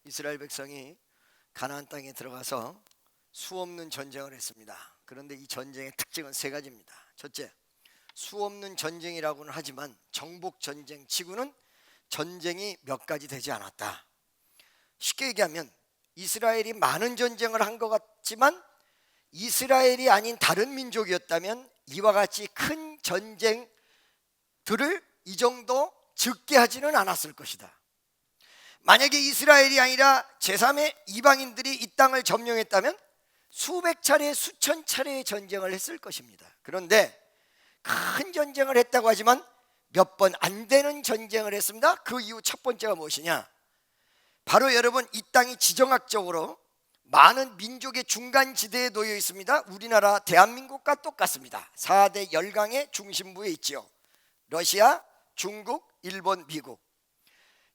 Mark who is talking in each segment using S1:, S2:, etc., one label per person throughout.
S1: 이스라엘 백성이 가나안 땅에 들어가서 수없는 전쟁을 했습니다. 그런데 이 전쟁의 특징은 세 가지입니다. 첫째, 수없는 전쟁이라고는 하지만 정복 전쟁 치고는 전쟁이 몇 가지 되지 않았다. 쉽게 얘기하면 이스라엘이 많은 전쟁을 한 것 같지만 이스라엘이 아닌 다른 민족이었다면 이와 같이 큰 전쟁들을 이 정도 적게 하지는 않았을 것이다. 만약에 이스라엘이 아니라 제3의 이방인들이 이 땅을 점령했다면 수백 차례 수천 차례의 전쟁을 했을 것입니다. 그런데 큰 전쟁을 했다고 하지만 몇 번 안 되는 전쟁을 했습니다. 그 이유 첫 번째가 무엇이냐? 바로 여러분, 이 땅이 지정학적으로 많은 민족의 중간지대에 놓여 있습니다. 우리나라 대한민국과 똑같습니다. 4대 열강의 중심부에 있지요. 러시아, 중국, 일본, 미국.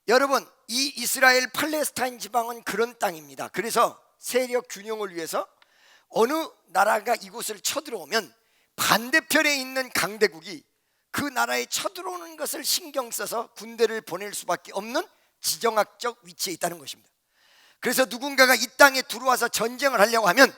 S1: 여러분, 이 이스라엘 팔레스타인 지방은 그런 땅입니다. 그래서 세력 균형을 위해서 어느 나라가 이곳을 쳐들어오면 반대편에 있는 강대국이 그 나라에 쳐들어오는 것을 신경 써서 군대를 보낼 수밖에 없는 지정학적 위치에 있다는 것입니다. 그래서 누군가가 이 땅에 들어와서 전쟁을 하려고 하면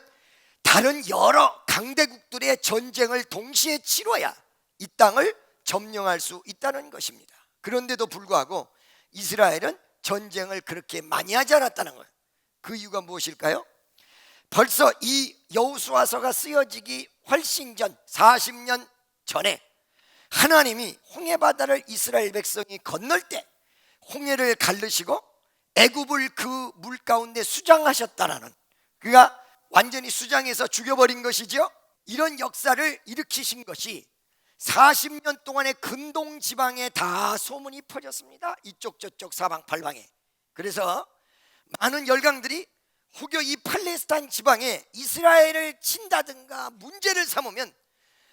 S1: 다른 여러 강대국들의 전쟁을 동시에 치러야 이 땅을 점령할 수 있다는 것입니다. 그런데도 불구하고 이스라엘은 전쟁을 그렇게 많이 하지 않았다는 거예요. 그 이유가 무엇일까요? 벌써 이 여호수아서가 쓰여지기 훨씬 전 40년 전에 하나님이 홍해바다를 이스라엘 백성이 건널 때 홍해를 가르시고 애굽을 그 물 가운데 수장하셨다라는, 그가 완전히 수장해서 죽여버린 것이죠. 이런 역사를 일으키신 것이 40년 동안의 근동 지방에 다 소문이 퍼졌습니다. 이쪽 저쪽 사방팔방에. 그래서 많은 열강들이 혹여 이 팔레스타인 지방에 이스라엘을 친다든가 문제를 삼으면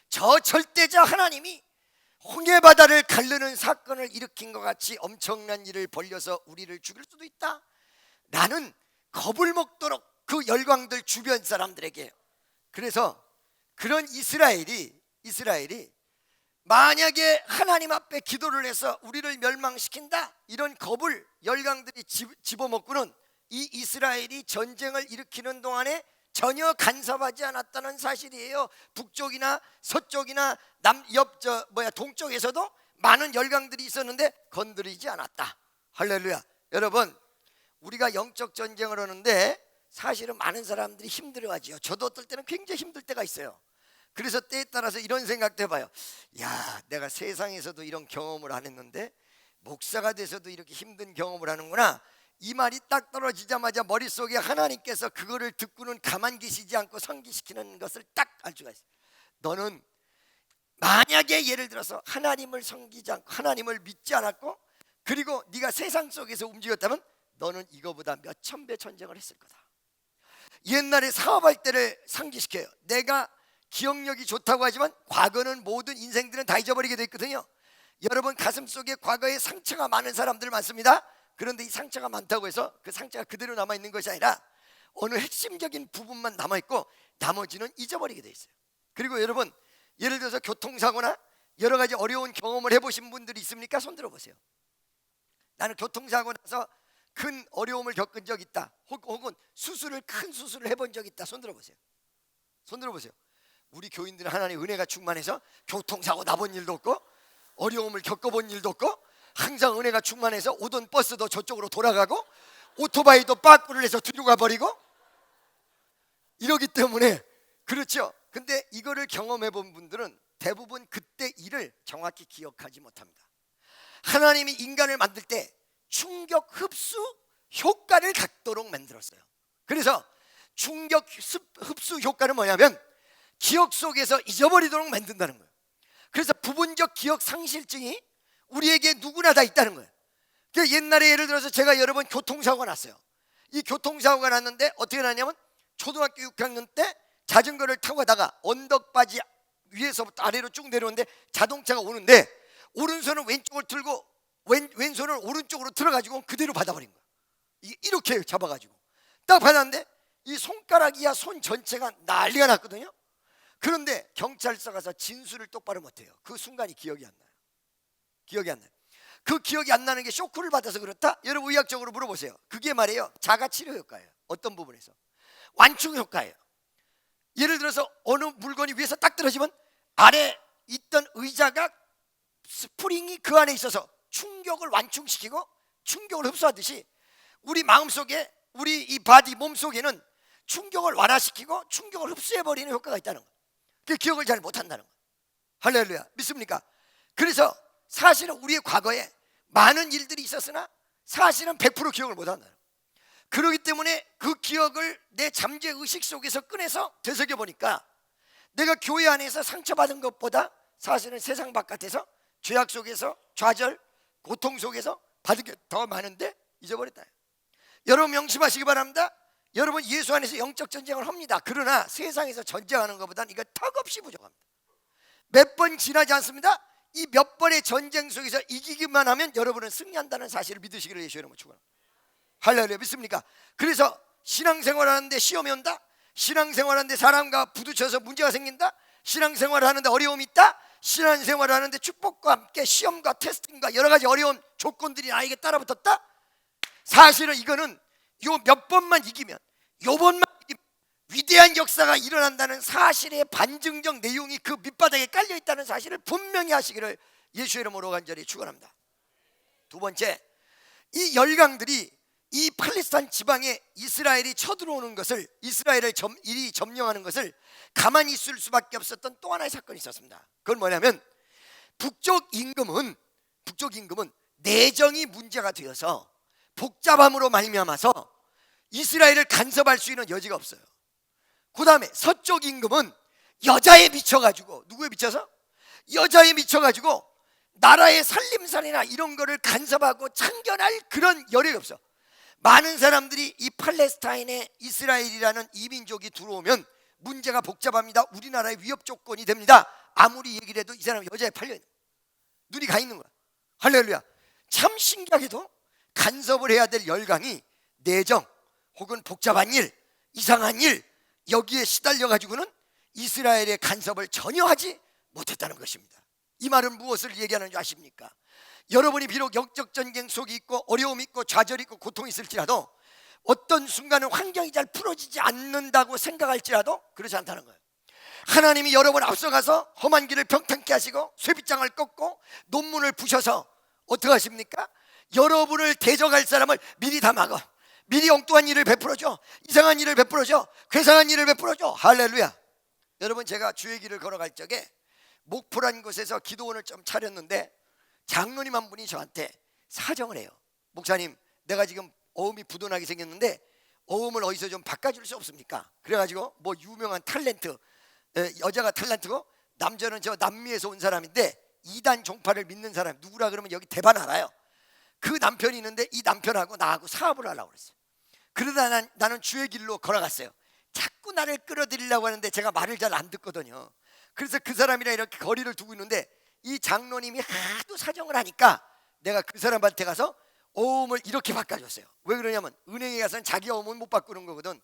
S1: 저 절대자 하나님이 홍해바다를 가르는 사건을 일으킨 것 같이 엄청난 일을 벌려서 우리를 죽일 수도 있다 라는 겁을 먹도록 그 열강들 주변 사람들에게. 그래서 그런 이스라엘이 만약에 하나님 앞에 기도를 해서 우리를 멸망시킨다, 이런 겁을 열강들이 집어먹고는 이 이스라엘이 전쟁을 일으키는 동안에 전혀 간섭하지 않았다는 사실이에요. 북쪽이나 서쪽이나 동쪽에서도 많은 열강들이 있었는데 건드리지 않았다. 할렐루야. 여러분, 우리가 영적 전쟁을 하는데 사실은 많은 사람들이 힘들어하지요. 저도 어떨 때는 굉장히 힘들 때가 있어요. 그래서 때에 따라서 이런 생각도 해봐요. 야, 내가 세상에서도 이런 경험을 안 했는데 목사가 돼서도 이렇게 힘든 경험을 하는구나. 이 말이 딱 떨어지자마자 머릿속에 하나님께서 그거를 듣고는 가만 계시지 않고 상기시키는 것을 딱 알 수가 있어요. 너는 만약에 예를 들어서 하나님을 섬기지 않고 하나님을 믿지 않았고 그리고 네가 세상 속에서 움직였다면 너는 이거보다 몇천 배 전쟁을 했을 거다. 옛날에 사업할 때를 상기시켜요. 내가 기억력이 좋다고 하지만 과거는 모든 인생들은 다 잊어버리게 돼 있거든요. 여러분 가슴속에 과거에 상처가 많은 사람들 많습니다. 그런데 이 상처가 많다고 해서 그 상처가 그대로 남아있는 것이 아니라 어느 핵심적인 부분만 남아있고 나머지는 잊어버리게 돼 있어요. 그리고 여러분, 예를 들어서 교통사고나 여러 가지 어려운 경험을 해보신 분들이 있습니까? 손 들어보세요. 나는 교통사고 나서 큰 어려움을 겪은 적 있다, 혹은 큰 수술을 해본 적 있다. 손 들어보세요. 손 들어보세요. 우리 교인들은 하나님의 은혜가 충만해서 교통사고 나본 일도 없고 어려움을 겪어본 일도 없고 항상 은혜가 충만해서 오던 버스도 저쪽으로 돌아가고 오토바이도 빠꾸를 해서 뒤로 가버리고 이러기 때문에 그렇죠. 근데 이거를 경험해 본 분들은 대부분 그때 일을 정확히 기억하지 못합니다. 하나님이 인간을 만들 때 충격 흡수 효과를 갖도록 만들었어요. 그래서 충격 흡수 효과는 뭐냐면 기억 속에서 잊어버리도록 만든다는 거예요. 그래서 부분적 기억 상실증이 우리에게 누구나 다 있다는 거예요. 그러니까 옛날에 예를 들어서 제가 여러 번 교통사고가 났어요. 이 교통사고가 났는데 어떻게 났냐면 초등학교 6학년 때 자전거를 타고 가다가 언덕바지 위에서부터 아래로 쭉 내려오는데 자동차가 오는데 오른손은 왼쪽을 들고 왼손을 오른쪽으로 들어가지고 그대로 받아버린 거예요. 이렇게 잡아가지고 딱 받았는데 이 손가락이야 손 전체가 난리가 났거든요. 그런데 경찰서 가서 진술을 똑바로 못해요. 그 순간이 기억이 안 나요. 그 기억이 안 나는 게 쇼크를 받아서 그렇다? 여러분 의학적으로 물어보세요. 그게 말이에요, 자가치료 효과예요. 어떤 부분에서 완충 효과예요. 예를 들어서 어느 물건이 위에서 딱 떨어지면 아래 있던 의자가 스프링이 그 안에 있어서 충격을 완충시키고 충격을 흡수하듯이 우리 마음속에, 우리 이 바디 몸속에는 충격을 완화시키고 충격을 흡수해버리는 효과가 있다는 거예요. 그 기억을 잘 못한다는 거예요. 할렐루야, 믿습니까? 그래서 사실은 우리의 과거에 많은 일들이 있었으나 사실은 100% 기억을 못한다는 거예요. 그렇기 때문에 그 기억을 내 잠재 의식 속에서 꺼내서 되새겨 보니까 내가 교회 안에서 상처받은 것보다 사실은 세상 바깥에서 죄악 속에서 좌절, 고통 속에서 받은 게 더 많은데 잊어버렸다. 여러분 명심하시기 바랍니다. 여러분 예수 안에서 영적 전쟁을 합니다. 그러나 세상에서 전쟁하는 것보다는 이거 턱없이 부족합니다. 몇 번 지나지 않습니다. 이 몇 번의 전쟁 속에서 이기기만 하면 여러분은 승리한다는 사실을 믿으시기를 예수 이름으로 축원합니다. 할렐루야, 믿습니까? 그래서 신앙생활하는데 시험이 온다, 신앙생활하는데 사람과 부딪혀서 문제가 생긴다, 신앙생활하는데 어려움이 있다, 신앙생활하는데 축복과 함께 시험과 테스팅과 여러 가지 어려운 조건들이 나에게 따라붙었다. 사실은 이거는 요 몇 번만 이기면, 요 번만 이기면 위대한 역사가 일어난다는 사실의 반증적 내용이 그 밑바닥에 깔려 있다는 사실을 분명히 하시기를 예수의 이름으로 간절히 축원합니다. 두 번째, 이 열강들이 이 팔레스타인 지방에 이스라엘이 쳐들어오는 것을, 이스라엘을 이리 점령하는 것을 가만히 있을 수밖에 없었던 또 하나의 사건이 있었습니다. 그건 뭐냐면 북쪽 임금은 내정이 문제가 되어서 복잡함으로 말미암아서 이스라엘을 간섭할 수 있는 여지가 없어요. 그 다음에 서쪽 임금은 여자에 미쳐가지고, 누구에 미쳐서? 여자에 미쳐가지고 나라의 살림살이나 이런 거를 간섭하고 참견할 그런 여력이 없어. 많은 사람들이 이 팔레스타인에 이스라엘이라는 이민족이 들어오면 문제가 복잡합니다. 우리나라의 위협 조건이 됩니다. 아무리 얘기를 해도 이 사람 여자에 팔려있는, 눈이 가 있는 거야. 할렐루야. 참 신기하게도 간섭을 해야 될 열강이 내정 혹은 복잡한 일, 이상한 일, 여기에 시달려가지고는 이스라엘의 간섭을 전혀 하지 못했다는 것입니다. 이 말은 무엇을 얘기하는 줄 아십니까? 여러분이 비록 영적 전쟁 속에 있고 어려움이 있고 좌절이 있고 고통이 있을지라도 어떤 순간은 환경이 잘 풀어지지 않는다고 생각할지라도 그렇지 않다는 거예요. 하나님이 여러분 앞서가서 험한 길을 평탄케 하시고 쇠빗장을 꺾고 논문을 부셔서 어떻게 하십니까? 여러분을 대적할 사람을 미리 다 막아. 미리 엉뚱한 일을 베풀어줘, 이상한 일을 베풀어줘, 괴상한 일을 베풀어줘. 할렐루야. 여러분, 제가 주의 길을 걸어갈 적에 목포란 곳에서 기도원을 좀 차렸는데 장로님 한 분이 저한테 사정을 해요. 목사님, 내가 지금 어음이 부도나게 생겼는데 어음을 어디서 좀 바꿔줄 수 없습니까? 그래가지고 뭐 유명한 탤런트, 여자가 탤런트고 남자는 저 남미에서 온 사람인데 이단 종파를 믿는 사람 누구라 그러면 여기 대반 알아요. 그 남편이 있는데 이 남편하고 나하고 사업을 하려고 그랬어요. 그러다 나는 주의 길로 걸어갔어요. 자꾸 나를 끌어들이려고 하는데 제가 말을 잘 안 듣거든요. 그래서 그 사람이랑 이렇게 거리를 두고 있는데 이 장로님이 하도 사정을 하니까 내가 그 사람한테 가서 어음을 이렇게 바꿔줬어요. 왜 그러냐면 은행에 가서는 자기 어음은 못 바꾸는 거거든,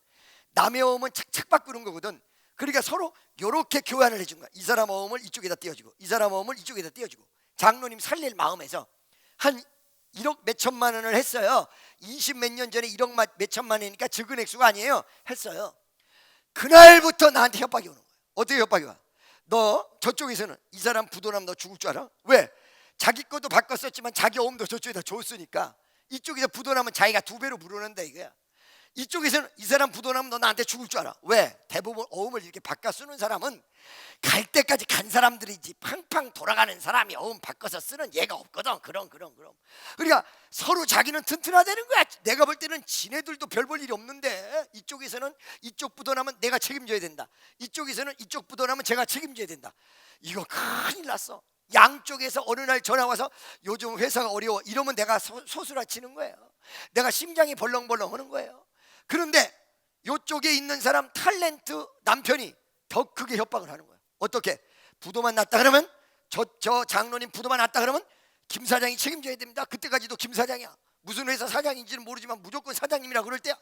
S1: 남의 어음은 착착 바꾸는 거거든. 그러니까 서로 이렇게 교환을 해준 거야. 이 사람 어음을 이쪽에다 띄워주고 이 사람 어음을 이쪽에다 띄워주고. 장로님 살릴 마음에서 한 1억 몇 천만 원을 했어요. 20 몇 년 전에 1억 몇 천만 원이니까 적은 액수가 아니에요. 했어요. 그날부터 나한테 협박이 오는 거예요. 어떻게 협박이 와? 너 저쪽에서는 이 사람 부도나면 너 죽을 줄 알아? 왜? 자기 것도 바꿨었지만 자기 어음도 저쪽에다 줬으니까 이쪽에서 부도나면 자기가 2배로 부르는다 이거야. 이쪽에서는 이 사람 부도나면 너 나한테 죽을 줄 알아. 왜? 대부분 어음을 이렇게 바꿔 쓰는 사람은 갈 때까지 간 사람들이지 팡팡 돌아가는 사람이 어음 바꿔서 쓰는 예가 없거든. 그럼 그러니까 서로 자기는 튼튼하다는 거야. 내가 볼 때는 지네들도 별 볼 일이 없는데 이쪽에서는 이쪽 부도나면 내가 책임져야 된다, 이쪽에서는 이쪽 부도나면 제가 책임져야 된다. 이거 큰일 났어. 양쪽에서 어느 날 전화 와서 요즘 회사가 어려워 이러면 내가 소스라치는 거예요. 내가 심장이 벌렁벌렁 하는 거예요. 그런데 이쪽에 있는 사람 탤런트 남편이 더 크게 협박을 하는 거예요. 어떻게? 부도만 났다 그러면 저 장로님 부도만 났다 그러면 김 사장이 책임져야 됩니다. 그때까지도 김 사장이야. 무슨 회사 사장인지는 모르지만 무조건 사장님이라 그럴 때야.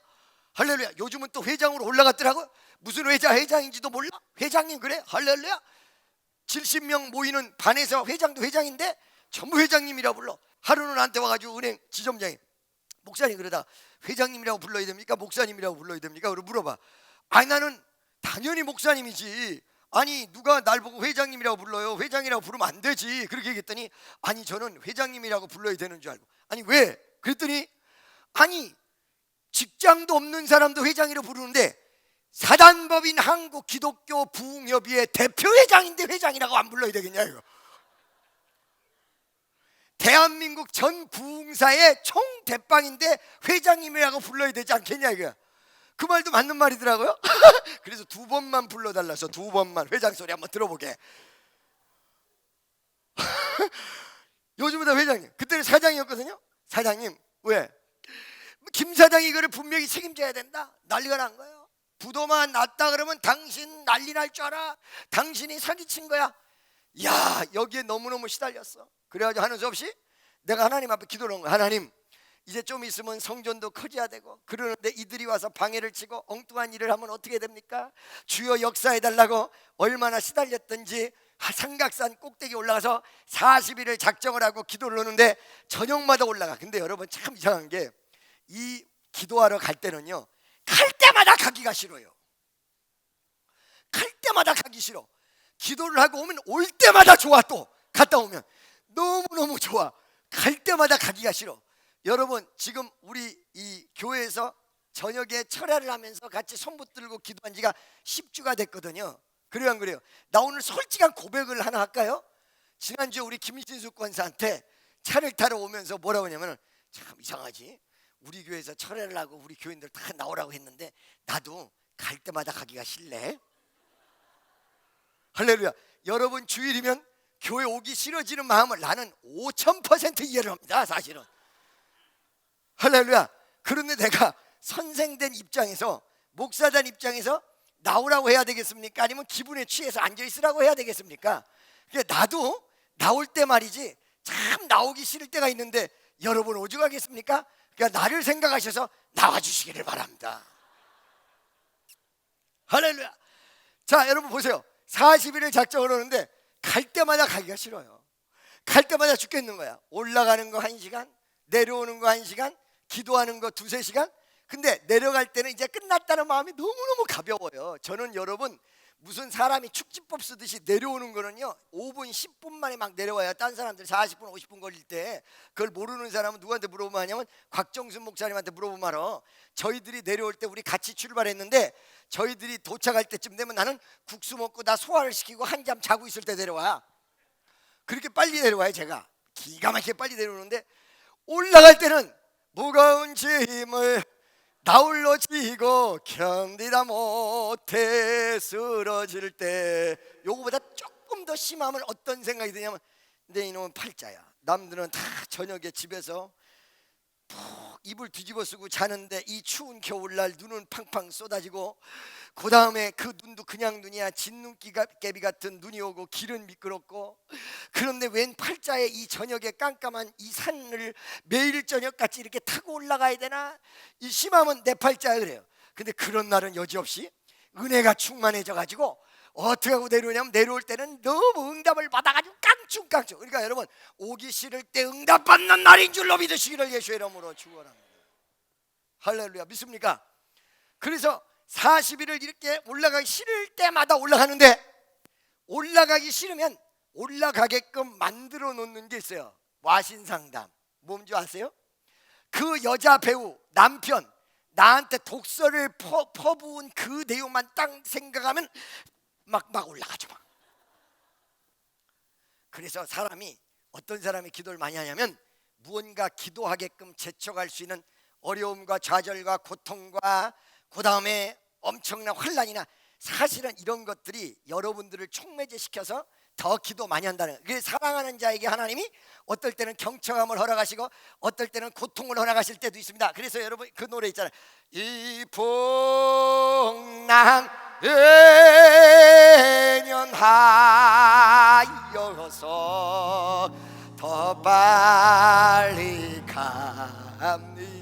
S1: 할렐루야. 요즘은 또 회장으로 올라갔더라고. 무슨 회장인지도 몰라. 회장님 그래. 할렐루야. 70명 모이는 반에서 회장도 회장인데 전부 회장님이라 불러. 하루는 나한테 와가지고 은행 지점장이 목사님 그러다 회장님이라고 불러야 됩니까? 목사님이라고 불러야 됩니까? 그러고 물어봐. 아니 나는 당연히 목사님이지. 아니 누가 날 보고 회장님이라고 불러요? 회장이라고 부르면 안 되지. 그렇게 얘기했더니 아니 저는 회장님이라고 불러야 되는 줄 알고. 아니 왜? 그랬더니 아니 직장도 없는 사람도 회장이라고 부르는데 사단법인 한국기독교 부흥협의회 대표회장인데 회장이라고 안 불러야 되겠냐 이거. 대한민국 전 부흥사의 총대빵인데 회장님이라고 불러야 되지 않겠냐 이거. 그 말도 맞는 말이더라고요. 그래서 2번만 불러달라서 2번만 회장 소리 한번 들어보게. 요즘은 다 회장님. 그때는 사장이었거든요. 사장님 왜? 김 사장이 이거를 분명히 책임져야 된다. 난리가 난 거예요. 부도만 났다 그러면 당신 난리 날 줄 알아. 당신이 사기친 거야. 야 여기에 너무너무 시달렸어. 그래가지고 하는 수 없이 내가 하나님 앞에 기도를 한 거야. 하나님 이제 좀 있으면 성전도 커져야 되고 그러는데 이들이 와서 방해를 치고 엉뚱한 일을 하면 어떻게 됩니까? 주여 역사해달라고 얼마나 시달렸던지 삼각산 꼭대기 올라가서 40일을 작정을 하고 기도를 하는데 저녁마다 올라가. 근데 여러분 참 이상한 게 이 기도하러 갈 때는요 갈 때마다 가기가 싫어요. 갈 때마다 가기 싫어. 기도를 하고 오면 올 때마다 좋아. 또 갔다 오면 너무너무 좋아. 갈 때마다 가기가 싫어. 여러분 지금 우리 이 교회에서 저녁에 철야를 하면서 같이 손 붙들고 기도한 지가 10주가 됐거든요. 그래요 안 그래요? 나 오늘 솔직한 고백을 하나 할까요? 지난주에 우리 김신수 권사한테 차를 타러 오면서 뭐라고 하냐면 참 이상하지, 우리 교회에서 철야를 하고 우리 교인들 다 나오라고 했는데 나도 갈 때마다 가기가 싫네. 할렐루야. 여러분 주일이면 교회 오기 싫어지는 마음을 나는 5000% 이해를 합니다 사실은. 할렐루야. 그런데 내가 선생된 입장에서 목사단 입장에서 나오라고 해야 되겠습니까? 아니면 기분에 취해서 앉아있으라고 해야 되겠습니까? 그러니까 나도 나올 때 말이지 참 나오기 싫을 때가 있는데 여러분 오죽하겠습니까? 그러니까 나를 생각하셔서 나와주시기를 바랍니다. 할렐루야. 자 여러분 보세요. 40일을 작정을 하는데 갈 때마다 가기가 싫어요. 갈 때마다 죽겠는 거야. 올라가는 거 1시간, 내려오는 거 1시간, 기도하는 거 2-3시간. 근데 내려갈 때는 이제 끝났다는 마음이 너무너무 가벼워요. 저는 여러분 무슨 사람이 축지법 쓰듯이 내려오는 거는요 5분 10분 만에 막 내려와요. 딴 사람들 40분 50분 걸릴 때 그걸 모르는 사람은 누구한테 물어보면 하냐면 곽정순 목사님한테 물어보면 알아. 저희들이 내려올 때 우리 같이 출발했는데 저희들이 도착할 때쯤 되면 나는 국수 먹고 나 소화를 시키고 한잠 자고 있을 때 내려와. 그렇게 빨리 내려와요. 제가 기가 막히게 빨리 내려오는데 올라갈 때는 무거운 짐을 나 홀로 지고 견디다 못해 쓰러질 때 요거보다 조금 더 심하면 어떤 생각이 드냐면 내 이놈은 팔자야. 남들은 다 저녁에 집에서 푹 이불 뒤집어 쓰고 자는데 이 추운 겨울날 눈은 팡팡 쏟아지고 그 다음에 그 눈도 그냥 눈이야. 진눈깨비 같은 눈이 오고 길은 미끄럽고 그런데 웬 팔자에 이 저녁에 깜깜한 이 산을 매일 저녁같이 이렇게 타고 올라가야 되나? 이 심하면 내 팔자야 그래요. 근데 그런 날은 여지없이 은혜가 충만해져 가지고 어떻게 하고 내려오냐면 내려올 때는 너무 응답을 받아가지고 깡충깡충. 그러니까 여러분 오기 싫을 때 응답받는 날인 줄로 믿으시기를 예수의 이름으로 축원합니다. 할렐루야. 믿습니까? 그래서 40일을 이렇게 올라가기 싫을 때마다 올라가는데 올라가기 싫으면 올라가게끔 만들어 놓는 게 있어요. 와신상담. 뭔지 아세요? 그 여자 배우 남편 나한테 독서를 퍼부은 그 내용만 딱 생각하면 막 올라가죠 막. 그래서 사람이 어떤 사람이 기도를 많이 하냐면 무언가 기도하게끔 제쳐갈 수 있는 어려움과 좌절과 고통과 그 다음에 엄청난 환난이나 사실은 이런 것들이 여러분들을 촉매제시켜서 더 기도 많이 한다는 거예요. 그래서 사랑하는 자에게 하나님이 어떨 때는 경청함을 허락하시고 어떨 때는 고통을 허락하실 때도 있습니다. 그래서 여러분 그 노래 있잖아요. 이 풍랑 연연하여서 더 빨리 갑니다.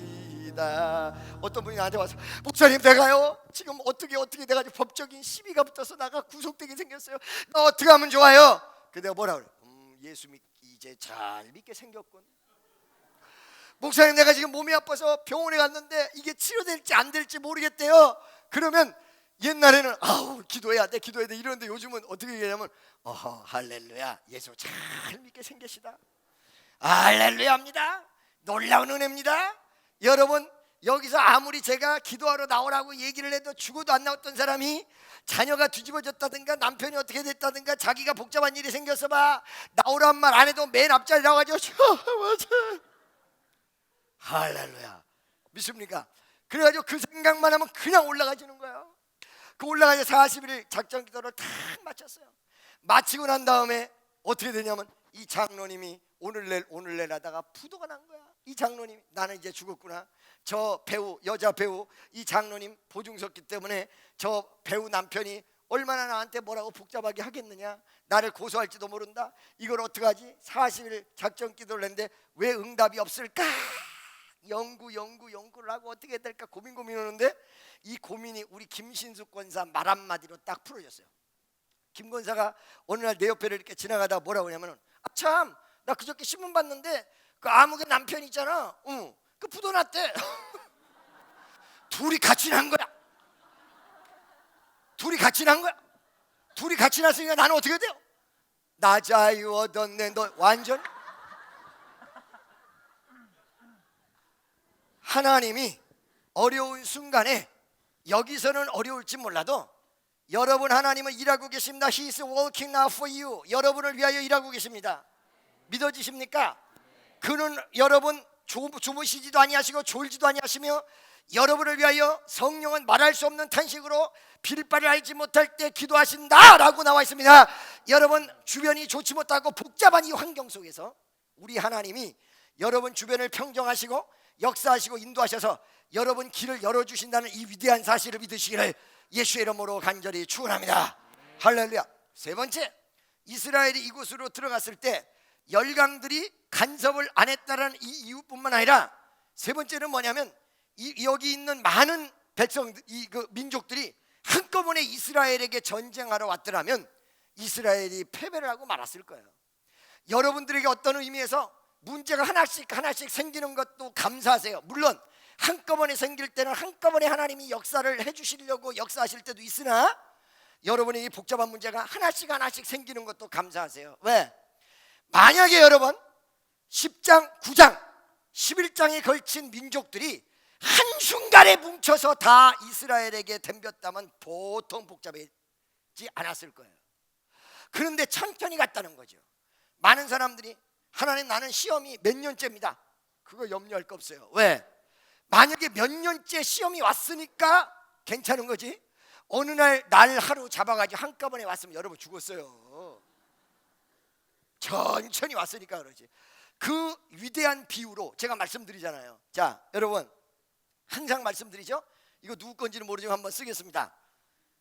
S1: 어떤 분이 나한테 와서 목사님 내가요 지금 어떻게 내가 법적인 시비가 붙어서 나가 구속되게 생겼어요. 나 어떻게 하면 좋아요? 그 내가 뭐라 그래? 예수 믿기 이제 잘 믿게 생겼군. 목사님 내가 지금 몸이 아파서 병원에 갔는데 이게 치료될지 안 될지 모르겠대요. 그러면 옛날에는 아우 기도해야 돼 이러는데 요즘은 어떻게 얘기하냐면 할렐루야 예수 잘 믿게 생기시다. 할렐루야입니다. 놀라운 은혜입니다. 여러분 여기서 아무리 제가 기도하러 나오라고 얘기를 해도 죽어도 안 나왔던 사람이 자녀가 뒤집어졌다든가 남편이 어떻게 됐다든가 자기가 복잡한 일이 생겼어 봐 나오란 말 안 해도 맨 앞자리 나와가지고 맞아 할렐루야 믿습니까? 그래가지고 그 생각만 하면 그냥 올라가지는 거예요. 그 올라가서 40일 작전 기도를 다 마쳤어요. 마치고 난 다음에 어떻게 되냐면 이 장로님이 오늘 내일 하다가 부도가 난 거야. 이 장로님이 나는 이제 죽었구나. 저 배우 여자 배우 이 장로님 보증섰기 때문에 저 배우 남편이 얼마나 나한테 뭐라고 복잡하게 하겠느냐. 나를 고소할지도 모른다. 이걸 어떡하지? 40일 작전 기도를 했는데 왜 응답이 없을까? 연구를 하고 어떻게 해야 될까 고민하는데 이 고민이 우리 김신숙 권사 말 한마디로 딱 풀어졌어요. 김 권사가 어느 날 내 옆에를 이렇게 지나가다가 뭐라고 하냐면은 참 나 그저께 신문 봤는데 그 아무개 남편 있잖아 그 부도 났대. 둘이 같이 난 거야. 둘이 같이 났으니까 나는 어떻게 돼요? 나 자유 얻었네. 너 완전 하나님이 어려운 순간에 여기서는 어려울지 몰라도 여러분 하나님은 일하고 계십니다. He is working now for you. 여러분을 위하여 일하고 계십니다. 믿어지십니까? 그는 여러분 주무시지도 아니하시고 졸지도 아니하시며 여러분을 위하여 성령은 말할 수 없는 탄식으로 빌 바를 알지 못할 때 기도하신다라고 나와 있습니다. 여러분 주변이 좋지 못하고 복잡한 이 환경 속에서 우리 하나님이 여러분 주변을 평정하시고 역사하시고 인도하셔서 여러분 길을 열어주신다는 이 위대한 사실을 믿으시기를 예수의 이름으로 간절히 축원합니다. 할렐루야. 세 번째, 이스라엘이 이곳으로 들어갔을 때 열강들이 간섭을 안 했다는 이 이유뿐만 아니라 세 번째는 뭐냐면 여기 있는 많은 백성들, 그 민족들이 한꺼번에 이스라엘에게 전쟁하러 왔더라면 이스라엘이 패배를 하고 말았을 거예요. 여러분들에게 어떤 의미에서 문제가 하나씩 생기는 것도 감사하세요. 물론 한꺼번에 생길 때는 한꺼번에 하나님이 역사를 해주시려고 역사하실 때도 있으나 여러분이 복잡한 문제가 하나씩 생기는 것도 감사하세요. 왜? 만약에 여러분 10장, 9장, 11장에 걸친 민족들이 한순간에 뭉쳐서 다 이스라엘에게 덤볐다면 보통 복잡해지 않았을 거예요. 그런데 천천히 갔다는 거죠. 많은 사람들이 하나님 나는 시험이 몇 년째입니다. 그거 염려할 거 없어요. 왜? 만약에 몇 년째 시험이 왔으니까 괜찮은 거지. 어느 날 하루 잡아가지고 한꺼번에 왔으면 여러분 죽었어요. 천천히 왔으니까 그러지. 그 위대한 비유로 제가 말씀드리잖아요. 자, 여러분 항상 말씀드리죠. 이거 누구 건지는 모르지만 한번 쓰겠습니다.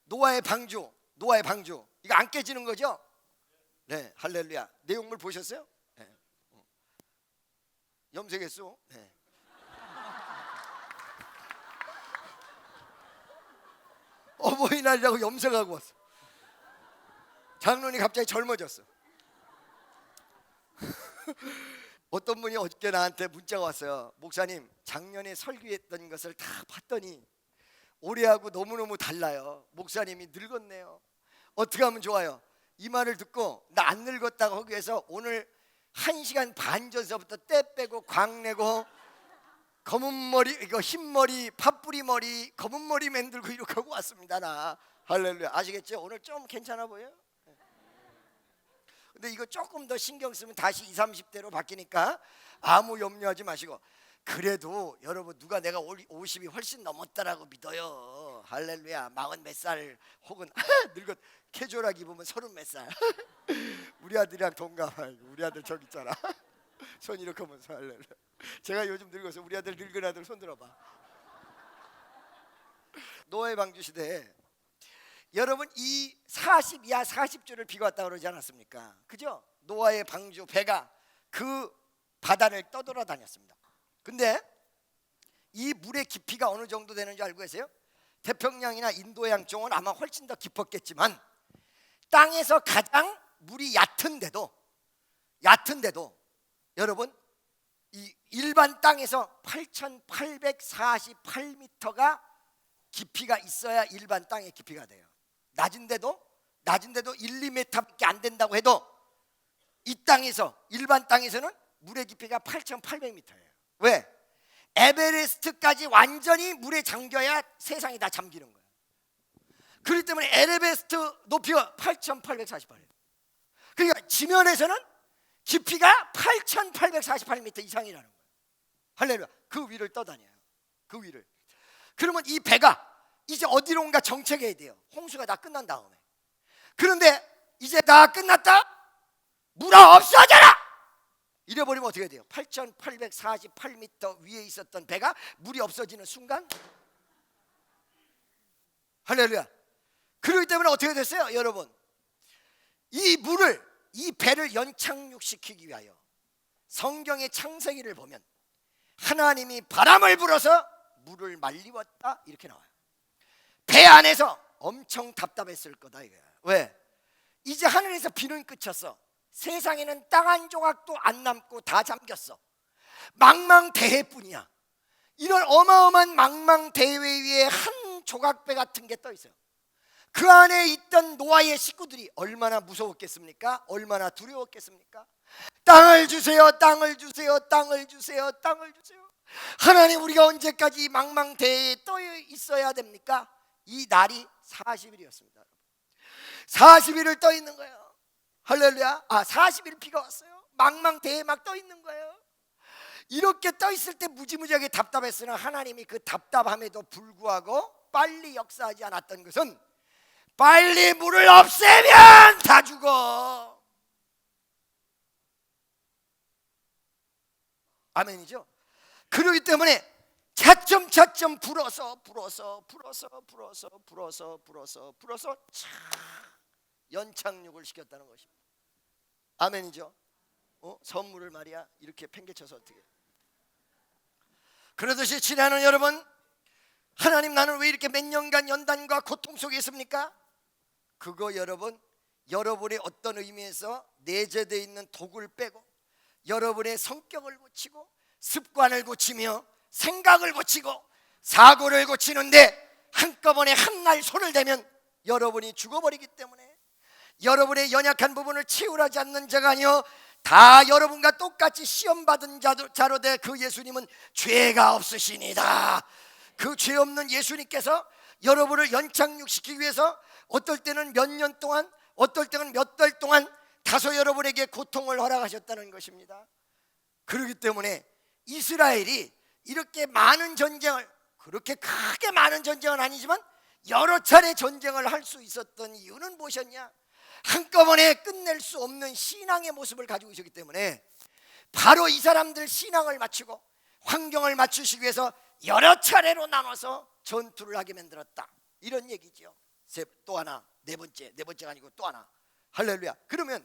S1: 노아의 방주 이거 안 깨지는 거죠? 네, 할렐루야. 내용물 보셨어요? 네. 염색했어. 네. 어버이날이라고 염색하고 왔어. 장로님 갑자기 젊어졌어. 어떤 분이 어저께 나한테 문자가 왔어요. 목사님 작년에 설교했던 것을 다 봤더니 올해하고 너무너무 달라요. 목사님이 늙었네요. 어떻게 하면 좋아요? 이 말을 듣고 나 안 늙었다고 하기 위해서 오늘 1시간 반 전서부터 때 빼고 광내고 검은 머리, 이거 흰 머리, 팥뿌리 머리, 검은 머리 만들고 이렇게 하고 왔습니다. 나 할렐루야. 아시겠죠? 오늘 좀 괜찮아 보여요? 근데 이거 조금 더 신경 쓰면 다시 20, 30대로 바뀌니까 아무 염려하지 마시고 그래도 여러분 누가 내가 50이 훨씬 넘었다라고 믿어요. 할렐루야. 40 몇 살 혹은 늙었 캐주얼하게 입으면 30 몇 살. 우리 아들이랑 동갑. 우리 아들 저기 있잖아. 손 이렇게 하면서 할렐루야. 제가 요즘 늙어서 우리 아들 늙은 아들 손 들어봐. 노아의 방주 시대에 여러분 이 40 이하 40주를 비가 왔다 그러지 않았습니까? 그죠? 노아의 방주 배가 그 바다를 떠돌아다녔습니다. 근데 이 물의 깊이가 어느 정도 되는지 알고 계세요? 태평양이나 인도양 쪽은 아마 훨씬 더 깊었겠지만 땅에서 가장 물이 얕은데도 여러분 이 일반 땅에서 8,848m가 깊이가 있어야 일반 땅의 깊이가 돼요. 낮은데도 1, 2m밖에 안 된다고 해도 이 땅에서 일반 땅에서는 물의 깊이가 8,800m예요. 왜? 에베레스트까지 완전히 물에 잠겨야 세상이 다 잠기는 거예요. 그렇기 때문에 에베레스트 높이가 8,848이에요. 그러니까 지면에서는 깊이가 8,848m 이상이라는 거예요. 할렐루야. 그 위를 떠다녀요. 그 위를. 그러면 이 배가 이제 어디론가 정체해야 돼요. 홍수가 다 끝난 다음에. 그런데 이제 다 끝났다? 물아 없어져라! 이래버리면 어떻게 돼요? 8,848m 위에 있었던 배가 물이 없어지는 순간, 할렐루야. 그렇기 때문에 어떻게 됐어요? 여러분, 이 배를 연착륙시키기 위하여 성경의 창세기를 보면 하나님이 바람을 불어서 물을 말리웠다 이렇게 나와요. 배 안에서 엄청 답답했을 거다 이거야. 왜? 이제 하늘에서 비는 그쳤어. 세상에는 땅 한 조각도 안 남고 다 잠겼어. 망망대해뿐이야. 이런 어마어마한 망망대해 위에 한 조각배 같은 게 떠 있어요. 그 안에 있던 노아의 식구들이 얼마나 무서웠겠습니까? 얼마나 두려웠겠습니까? 땅을 주세요, 땅을 주세요, 땅을 주세요, 땅을 주세요. 하나님, 우리가 언제까지 망망대해에 떠 있어야 됩니까? 이 날이 40일이었습니다. 40일을 떠 있는 거예요. 할렐루야. 40일 비가 왔어요. 망망대해에 막 떠 있는 거예요. 이렇게 떠 있을 때 무지무지하게 답답했으나 하나님이 그 답답함에도 불구하고 빨리 역사하지 않았던 것은 빨리 물을 없애면 다 죽어. 아멘이죠. 그러기 때문에 차츰차츰 불어서 연착륙을 시켰다는 것입니다. 아멘이죠. 선물을 말이야 이렇게 팽개쳐서 어떻게. 그러듯이 친애하는 여러분, 하나님, 나는 왜 이렇게 몇 년간 연단과 고통 속에 있습니까? 그거 여러분, 여러분의 어떤 의미에서 내재되어 있는 독을 빼고 여러분의 성격을 고치고 습관을 고치며 생각을 고치고 사고를 고치는데 한꺼번에 한 날 손을 대면 여러분이 죽어버리기 때문에 여러분의 연약한 부분을 채우라지 않는 자가 아니요 다 여러분과 똑같이 시험받은 자로 돼 그 예수님은 죄가 없으시니다. 그 죄 없는 예수님께서 여러분을 연착륙시키기 위해서 어떨 때는 몇 년 동안, 어떨 때는 몇 달 동안 다소 여러분에게 고통을 허락하셨다는 것입니다. 그렇기 때문에 이스라엘이 이렇게 많은 전쟁을, 그렇게 크게 많은 전쟁은 아니지만 여러 차례 전쟁을 할 수 있었던 이유는 무엇이었냐? 한꺼번에 끝낼 수 없는 신앙의 모습을 가지고 있었기 때문에 바로 이 사람들 신앙을 맞추고 환경을 맞추시기 위해서 여러 차례로 나눠서 전투를 하게 만들었다, 이런 얘기죠. 또 하나, 네 번째가 아니고 또 하나. 할렐루야. 그러면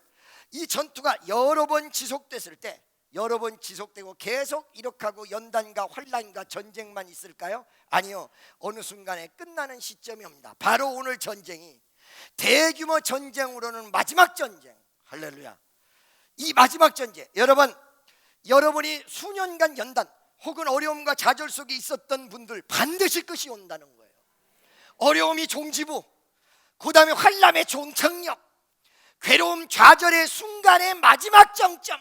S1: 이 전투가 여러 번 지속됐을 때, 여러 번 지속되고 계속 이렇게하고 연단과 환난과 전쟁만 있을까요? 아니요. 어느 순간에 끝나는 시점이 옵니다. 바로 오늘 전쟁이 대규모 전쟁으로는 마지막 전쟁. 할렐루야. 이 마지막 전쟁, 여러분이 수년간 연단 혹은 어려움과 좌절 속에 있었던 분들 반드시 끝이 온다는 거예요. 어려움이 종지부, 그 다음에 환난의 종착역, 괴로움 좌절의 순간의 마지막 정점.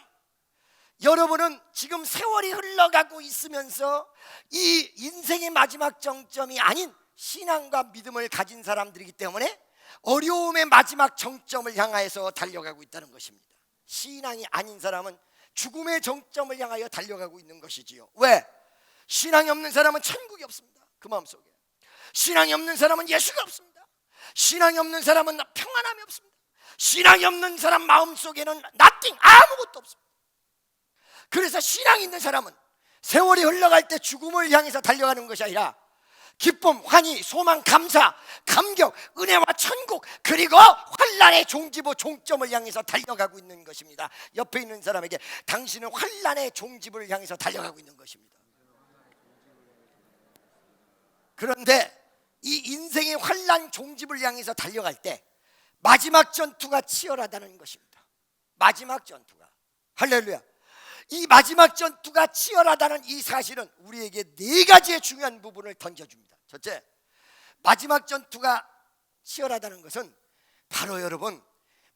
S1: 여러분은 지금 세월이 흘러가고 있으면서 이 인생의 마지막 정점이 아닌 신앙과 믿음을 가진 사람들이기 때문에 어려움의 마지막 정점을 향하여서 달려가고 있다는 것입니다. 신앙이 아닌 사람은 죽음의 정점을 향하여 달려가고 있는 것이지요. 왜? 신앙이 없는 사람은 천국이 없습니다. 그 마음속에. 신앙이 없는 사람은 예수가 없습니다. 신앙이 없는 사람은 평안함이 없습니다. 신앙이 없는 사람 마음속에는 nothing, 아무것도 없습니다. 그래서 신앙이 있는 사람은 세월이 흘러갈 때 죽음을 향해서 달려가는 것이 아니라 기쁨, 환희, 소망, 감사, 감격, 은혜와 천국, 그리고 환난의 종지부, 종점을 향해서 달려가고 있는 것입니다. 옆에 있는 사람에게 당신은 환난의 종지부를 향해서 달려가고 있는 것입니다. 그런데 이 인생의 환난 종지부를 향해서 달려갈 때 마지막 전투가 치열하다는 것입니다. 마지막 전투가. 할렐루야. 이 마지막 전투가 치열하다는 이 사실은 우리에게 네 가지의 중요한 부분을 던져줍니다. 첫째, 마지막 전투가 치열하다는 것은 바로 여러분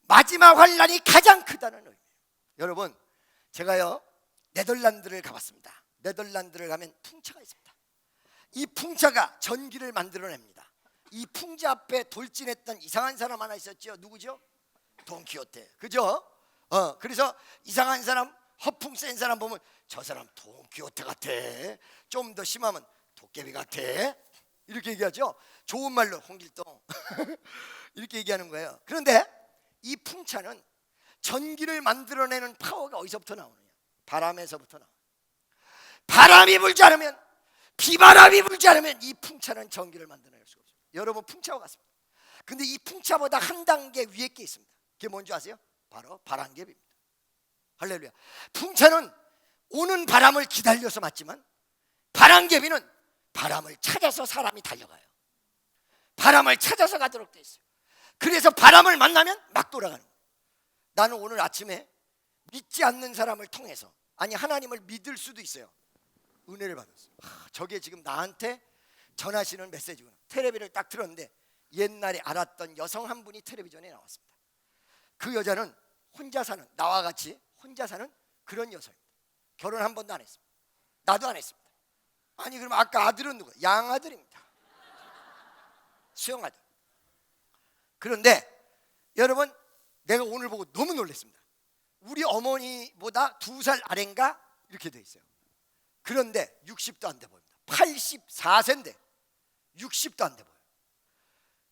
S1: 마지막 환란이 가장 크다는 의미예요. 여러분, 제가요 네덜란드를 가봤습니다. 네덜란드를 가면 풍차가 있습니다. 이 풍차가 전기를 만들어냅니다. 이 풍차 앞에 돌진했던 이상한 사람 하나 있었죠. 누구죠? 돈키호테. 그죠? 그래서 이상한 사람, 허풍 센 사람 보면 저 사람 돈키호테 같아. 좀 더 심하면 도깨비 같아. 이렇게 얘기하죠. 좋은 말로 홍길동 이렇게 얘기하는 거예요. 그런데 이 풍차는 전기를 만들어내는 파워가 어디서부터 나오느냐? 바람에서부터 나와요. 바람이 불지 않으면, 비바람이 불지 않으면 이 풍차는 전기를 만들어낼 수가 없어요. 여러분, 풍차와 같습니다. 근데 이 풍차보다 한 단계 위에 게 있습니다. 그게 뭔지 아세요? 바로 바람개비입니다. 할렐루야. 풍차는 오는 바람을 기다려서 맞지만 바람개비는 바람을 찾아서 사람이 달려가요. 바람을 찾아서 가도록 돼 있어요. 그래서 바람을 만나면 막 돌아가는 거예요. 나는 오늘 아침에 믿지 않는 사람을 통해서, 아니 하나님을 믿을 수도 있어요, 은혜를 받았어요. 저게 지금 나한테 전하시는 메시지구나. 텔레비를 딱 틀었는데 옛날에 알았던 여성 한 분이 텔레비전에 나왔습니다. 그 여자는 혼자 사는, 나와 같이 혼자 사는 그런 여성입니다. 결혼 한 번도 안 했습니다. 나도 안 했습니다. 아니 그럼 아까 아들은 누구? 양아들입니다. 수영아들. 그런데 여러분, 내가 오늘 보고 너무 놀랐습니다. 우리 어머니보다 2살 아래인가 이렇게 돼 있어요. 그런데 60도 안 돼 보입니다. 84세인데 60도 안 돼 보여요.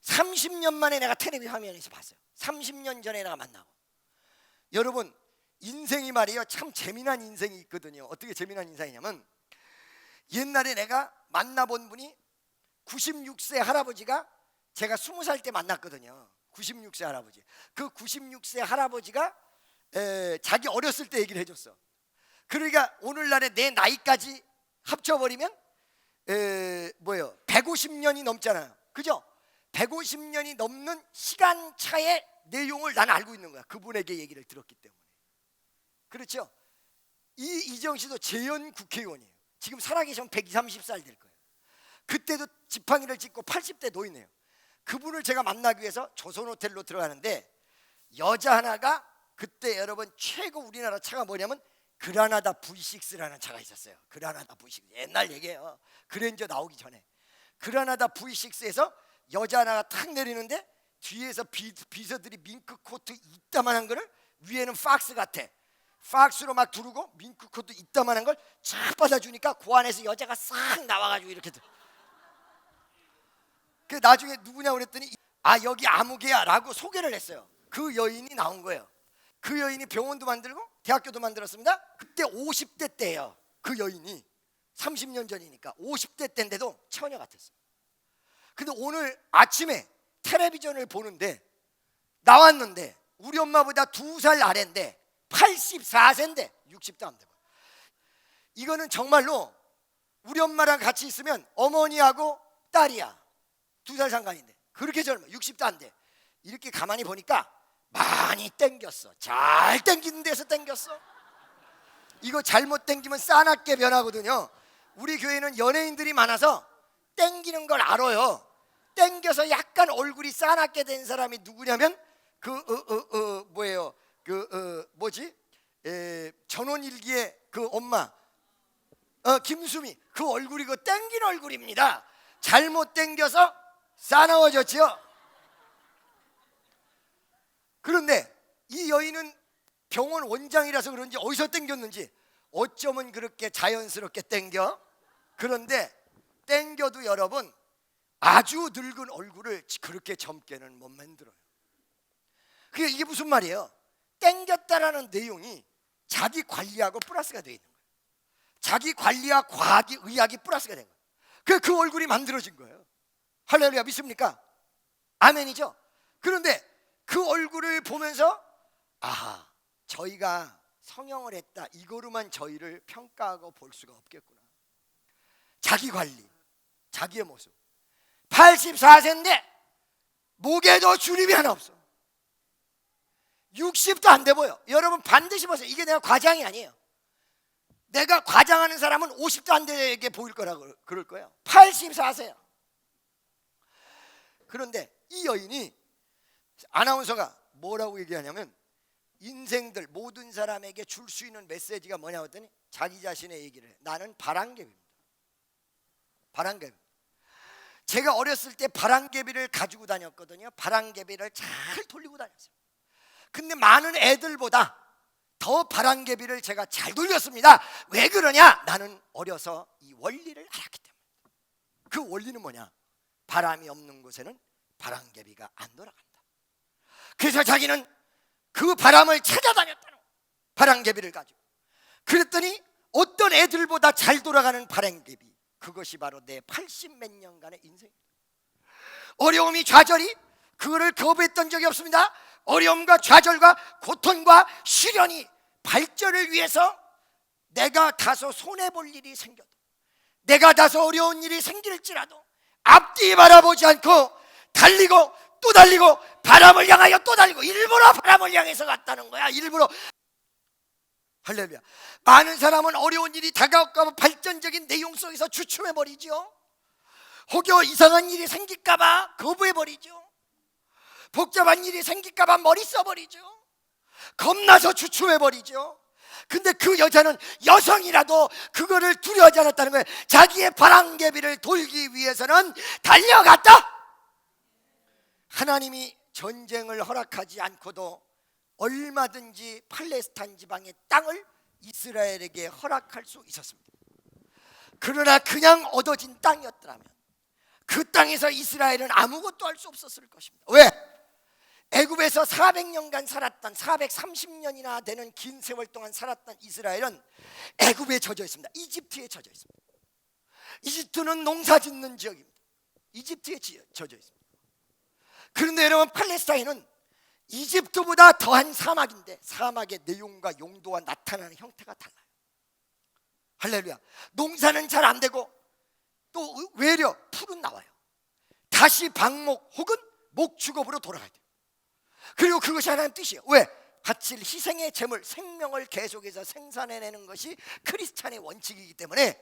S1: 30년 만에 내가 텔레비 화면에서 봤어요. 30년 전에 내가 만나고. 여러분, 인생이 말이에요, 참 재미난 인생이 있거든요. 어떻게 재미난 인생이냐면, 옛날에 내가 만나본 분이 96세 할아버지가, 제가 20살 때 만났거든요. 96세 할아버지. 그 96세 할아버지가 자기 어렸을 때 얘기를 해줬어. 그러니까 오늘날에 내 나이까지 합쳐버리면 150년이 넘잖아요. 그죠? 150년이 넘는 시간차의 내용을 나는 알고 있는 거야. 그분에게 얘기를 들었기 때문에. 그렇죠? 이정 씨도 재연 국회의원이에요. 지금 살아계시면 120, 30살 될 거예요. 그때도 지팡이를 짚고 80대 노인이에요. 그분을 제가 만나기 위해서 조선호텔로 들어가는데, 여자 하나가, 그때 여러분 최고 우리나라 차가 뭐냐면 그라나다 V6라는 차가 있었어요. 그라나다 V6, 옛날 얘기예요. 그랜저 나오기 전에. 그라나다 V6에서 여자 하나가 탁 내리는데 뒤에서 비서들이 밍크 코트 이따만한 거를, 위에는 팍스 같아, 팍스로 막 두르고 밍크 코트 이따만한 걸 쫙 받아주니까 그 안에서 여자가 싹 나와가지고 이렇게. 그 나중에 누구냐 그랬더니 아 여기 아무개야 라고 소개를 했어요. 그 여인이 나온 거예요. 그 여인이 병원도 만들고 대학교도 만들었습니다. 그때 50대 때예요. 그 여인이 30년 전이니까 50대 때인데도 처녀 같았어요. 근데 오늘 아침에 텔레비전을 보는데 나왔는데 우리 엄마보다 2살 아래인데 84세인데 60도 안 되고, 이거는 정말로 우리 엄마랑 같이 있으면 어머니하고 딸이야. 2살 상관인데 그렇게 젊어. 60도 안 돼. 이렇게 가만히 보니까 많이 땡겼어. 잘 땡기는 데서 땡겼어. 이거 잘못 땡기면 싸납게 변하거든요. 우리 교회는 연예인들이 많아서 땡기는 걸 알아요. 땡겨서 약간 얼굴이 싸납게 된 사람이 누구냐면 전원일기의 그 엄마 김수미, 그 얼굴이 그 땡긴 얼굴입니다. 잘못 땡겨서 싸나워졌죠. 그런데 이 여인은 병원 원장이라서 그런지 어디서 땡겼는지 어쩌면 그렇게 자연스럽게 땡겨. 그런데 땡겨도 여러분 아주 늙은 얼굴을 그렇게 젊게는 못 만들어요. 그게 이게 무슨 말이에요? 땡겼다라는 내용이 자기 관리하고 플러스가 되어 있는 거예요. 자기 관리와 과학이, 의학이 플러스가 된 거예요. 그 얼굴이 만들어진 거예요. 할렐루야, 믿습니까? 아멘이죠. 그런데 그 얼굴을 보면서 아하, 저희가 성형을 했다, 이거로만 저희를 평가하고 볼 수가 없겠구나. 자기 관리, 자기의 모습. 84세인데 목에도 주름이 하나 없어. 60도 안 돼 보여. 여러분 반드시 보세요. 이게 내가 과장이 아니에요. 내가 과장하는 사람은 50도 안 되게 보일 거라고 그럴 거예요. 84세요. 그런데 이 여인이, 아나운서가 뭐라고 얘기하냐면, 인생들 모든 사람에게 줄 수 있는 메시지가 뭐냐 했더니 자기 자신의 얘기를 해. 나는 바람개비입니다. 바람개비. 제가 어렸을 때 바람개비를 가지고 다녔거든요. 바람개비를 잘 돌리고 다녔어요. 근데 많은 애들보다 더 바람개비를 제가 잘 돌렸습니다. 왜 그러냐? 나는 어려서 이 원리를 알았기 때문에. 그 원리는 뭐냐? 바람이 없는 곳에는 바람개비가 안 돌아간다. 그래서 자기는 그 바람을 찾아다녔다는 거예요. 바람개비를 가지고. 그랬더니 어떤 애들보다 잘 돌아가는 바람개비, 그것이 바로 내 80몇 년간의 인생입니다. 어려움이 좌절이, 그거를 거부했던 적이 없습니다. 어려움과 좌절과 고통과 시련이 발전을 위해서 내가 다소 손해볼 일이 생겨도, 내가 다소 어려운 일이 생길지라도 앞뒤 바라보지 않고 달리고 또 달리고 바람을 향하여 또 달리고, 일부러 바람을 향해서 갔다는 거야. 일부러. 할렐루야. 많은 사람은 어려운 일이 다가올까 봐 발전적인 내용 속에서 주춤해버리죠. 혹여 이상한 일이 생길까 봐 거부해버리죠. 복잡한 일이 생길까 봐 머리 써버리죠. 겁나서 주춤해버리죠. 근데 그 여자는 여성이라도 그거를 두려워하지 않았다는 거예요. 자기의 바람개비를 돌기 위해서는 달려갔다. 하나님이 전쟁을 허락하지 않고도 얼마든지 팔레스타인 지방의 땅을 이스라엘에게 허락할 수 있었습니다. 그러나 그냥 얻어진 땅이었더라면 그 땅에서 이스라엘은 아무것도 할 수 없었을 것입니다. 왜? 애굽에서 400년간 살았던, 430년이나 되는 긴 세월 동안 살았던 이스라엘은 애굽에 젖어 있습니다. 이집트에 젖어 있습니다. 이집트는 농사 짓는 지역입니다. 이집트에 젖어 있습니다. 그런데 여러분, 팔레스타인은 이집트보다 더한 사막인데 사막의 내용과 용도와 나타나는 형태가 달라요. 할렐루야. 농사는 잘 안 되고 또 외려 풀은 나와요. 다시 방목 혹은 목축업으로 돌아가야 돼요. 그리고 그것이 하나님 뜻이에요. 왜? 바칠 희생의 제물, 생명을 계속해서 생산해내는 것이 크리스찬의 원칙이기 때문에,